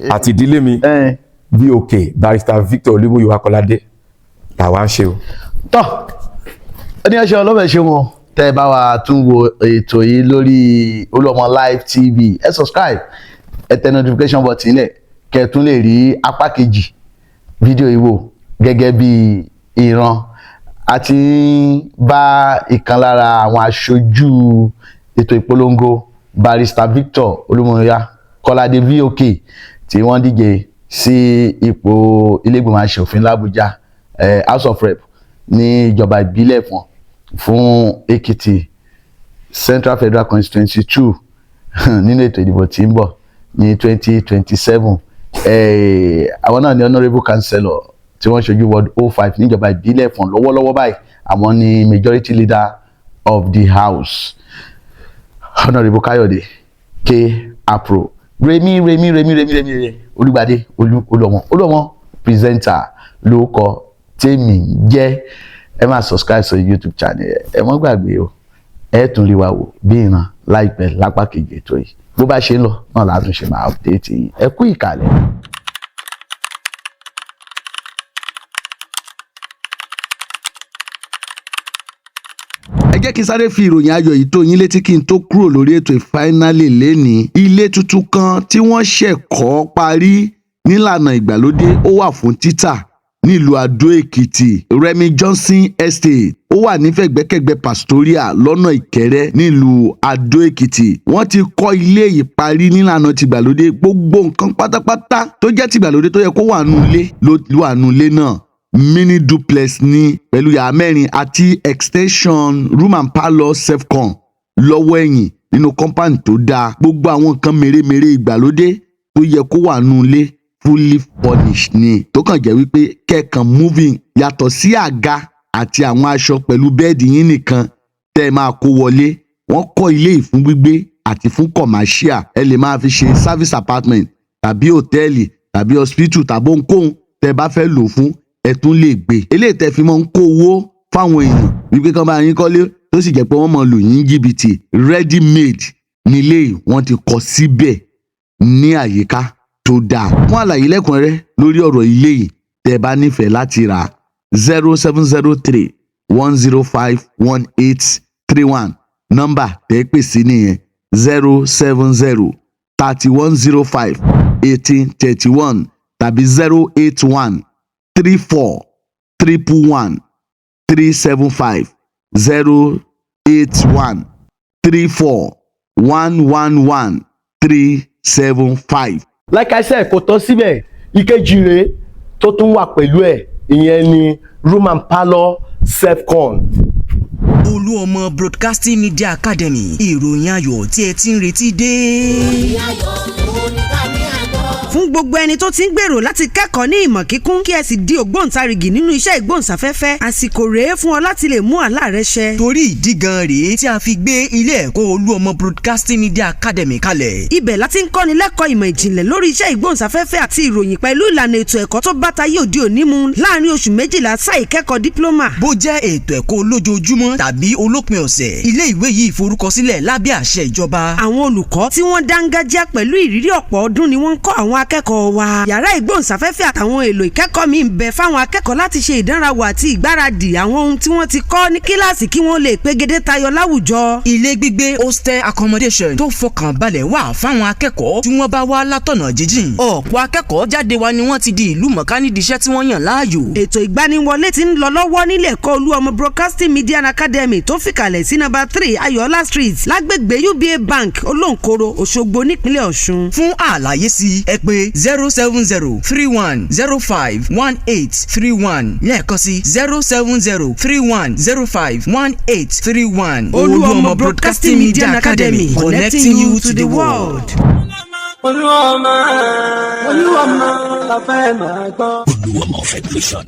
àti ìdílé mi VOK Barrister Victor Olúmúyìwá Kọ́ládé làwa ń ṣe o. tọ́ ẹni ẹ ṣe ọlọ́bẹ̀ ṣe wọn tẹ́ ẹ bá wa tún wo ètò yìí lórí Olúọmọ Live TV ẹ subscribe ẹ tẹ notification button lẹ̀ kẹ́ ẹ tún lè rí apá kejì fídíò yìí wò gẹ́gẹ́ bí ìran àti bá ìkan lára àwọn aṣojú ètò ìpolongo Barrister Victor Olúmúyìwá Kọ́ládé VOK tí wọ́n díje sí ipò ilé-ìgbìmọ̀ aṣòfin l'Àbújá House of Rep ní ìjọba ìbílẹ̀ fún Èkìtì Central Federal Constituency 2 nínú ètò ìdìbò tí ń bọ̀ ní 2027 àwọn náà ni Honourable Councillor tí wọ́n ṣojú Ward 05 níjọba ìbílẹ̀ fún lọ́wọ́lọ́wọ́ báyìí àwọn ni Majority Leader of the House Honourable Káyọ̀dé K. Apro Remi Olúgbadé Olúọmọ presenter ló kọ tèmi jẹ́ ẹ máa subscribe sórí YouTube channel ẹ mọ́ gbàgbé o ẹ tún rí wa wò bí ìran láìpẹ́ lápá kejì ètò yìí bó bá ṣe ń lọ náà látún ṣe máa update yìí ẹ kú ìkàlẹ̀. jẹ́ kí n sáré fi ìròyìn ayọ̀ yìí tó yín létí kí n tó kúrò lórí ètò ìfinally lénìí. Ilé tuntun kan tí wọ́n ṣẹ̀ kọ́ parí nílànà ìgbàlódé ó wà fún títà nílùú Adó Èkìtì. Remi Johnson Estate ó wà ní fẹ̀gbẹ́kẹ̀gbẹ́ Pastoria lọ́nà Ìkẹrẹ́ nílùú Adó Èkìtì. Wọ́n ti kọ́ ilé yìí parí nílànà tìgbàlódé. Gbogbo nǹkan pátápátá tó jẹ́ tìgbàlódé tó yẹ kó wà nù ilé ló wà nù ilé náà. Mini duplex ní pẹ̀lú yàrá mẹ́rin àti extension room and parlour self-con lọ́wọ́ ẹ̀yìn nínú compound tó dáa. Gbogbo àwọn nǹkan mèremère ìgbàlódé tó yẹ kó wà nù ilé fully furnished ni, tó kàn jẹ́ wípé kẹ́ẹ̀kan moving yàtọ̀ sí àga àti àwọn aṣọ pẹ̀lú bẹ́ẹ̀dì yín nìkan tẹ́ ẹ máa kó wọlé. Wọ́n kọ́ ilé yìí fún gbígbé àti fún commercial. Ẹ lè máa fi ṣe service apartment tàbí hòtẹ́ẹ̀lì tàbí hospital tàbí ohunkóhun tẹ́ ẹ bá fẹ́ lò fún ẹ tún lè gbé. Eléyìí tẹ́ fi máa ń kó owó fáwọn èèyàn wípé kán bá yín kọ́lé tó sì jẹ́ pé wọ́n máa lò yín jìbìtì. Ready made nílé yìí wọ́n ti kọ́ síbẹ̀ ní àyíká tó dáa. Fún àlàyé lẹ́kùnrẹ́rẹ́ lórí ọ̀rọ̀ ilé yìí tẹ́ bá nífẹ̀ẹ́ láti rà 0703 105 1831 nọ́mbà tẹ́ pè sí nìyẹn 070 3105 1831 tàbí 081 34 111 375 081 34 111 375. Like I said, kò tán síbẹ̀, ìkejì rèé tó tún wà pẹ̀lú ẹ̀, ìyẹn ni room and parlour self-con. Olúọmọ Broadcasting Media Academy, ìròyìn ayọ̀ tí ẹ ti ń retí dé. Ìròyìn ayọ̀ oníkàní àgbọ̀. Fún gbogbo ẹni tó ti ń gbèrò láti kẹ́kọ̀ọ́ ní ìmọ̀ kíkún kí ẹ sì di ògbóǹtarìgì nínú iṣẹ́ ìgbóhùnsáfẹ́fẹ́, àsìkò rèé fún ọ láti lè mú àlá rẹ ṣẹ. Torí ìdí gan rèé tí a fi gbé ilé ẹ̀kọ́ Olúọmọ Broadcasting Media Academy kalẹ̀. Ibẹ̀ láti ń kọ́ni lẹ́kọ̀ọ́ ìmọ̀ ìjìnlẹ̀ lórí iṣẹ́ ìgbóhùnsáfẹ́fẹ́ àti ìròyìn pẹ̀lú ìlànà ètò ẹ̀kọ́ tó bá tayé òde òní mu láàárín oṣù 12 sáà ìkẹ́kọ̀ọ́ dípílọ́mà. Bó jẹ́ ètò ẹ̀kọ́ olójoojúmọ́ tàbí olópin ọ̀sẹ̀, ilé ìwé yìí forúkọsílẹ̀ lábẹ́ àṣẹ ìjọba. Àwọn olùkọ́ tí wọ́n dángájá pẹ̀lú ìrírí ọ̀pọ̀ ọdún ni wọ́n ń kọ́ àwọn akẹ́kọ̀ọ́ wa. Yàrá ìgbóhùnsáfẹ́fẹ́ àtàwọn èlò ìkẹ́kọ̀ọ́ mi ń bẹ fáwọn akẹ́kọ̀ọ́ láti ṣe ìdánrawò àti ìgbáradì àwọn ohun tí wọ́n ti kọ́ ní kíláàsì kí wọ́n lè pegedé tayọ láwùjọ. Ilé gbígbé hostel accommodation tó fọkàn balẹ̀ wà fáwọn akẹ́kọ̀ọ́ tí wọ́n bá wá látọ̀nà jíjìn. Ọ̀pọ̀ akẹ́kọ̀ọ́ jáde wa ni wọ́n ti di ìlú mọ̀ká nídìí iṣẹ́ tí wọ́n yàn láàyò. Ètò ìgbaniwọlé ti ń lọ lọ́wọ́ nílé ẹ̀kọ́ Olúọmọ Broadcasting Media Academy tó fìkàlẹ̀ sí number 3 Ayọ̀ọ́lá Street lágbègbè UBA Bank Olóńkòrò Òṣogbo nípínlẹ̀ Ọ̀ṣun. Fún àlàyé sí ẹ pè 07031051831 lẹ́ẹ̀kan sí 07031051831. Olúọmọ Broadcasting Media Academy, connecting you to the world. Olúọmọ la fẹ́ máa gbọ́. Olúọmọ Federation.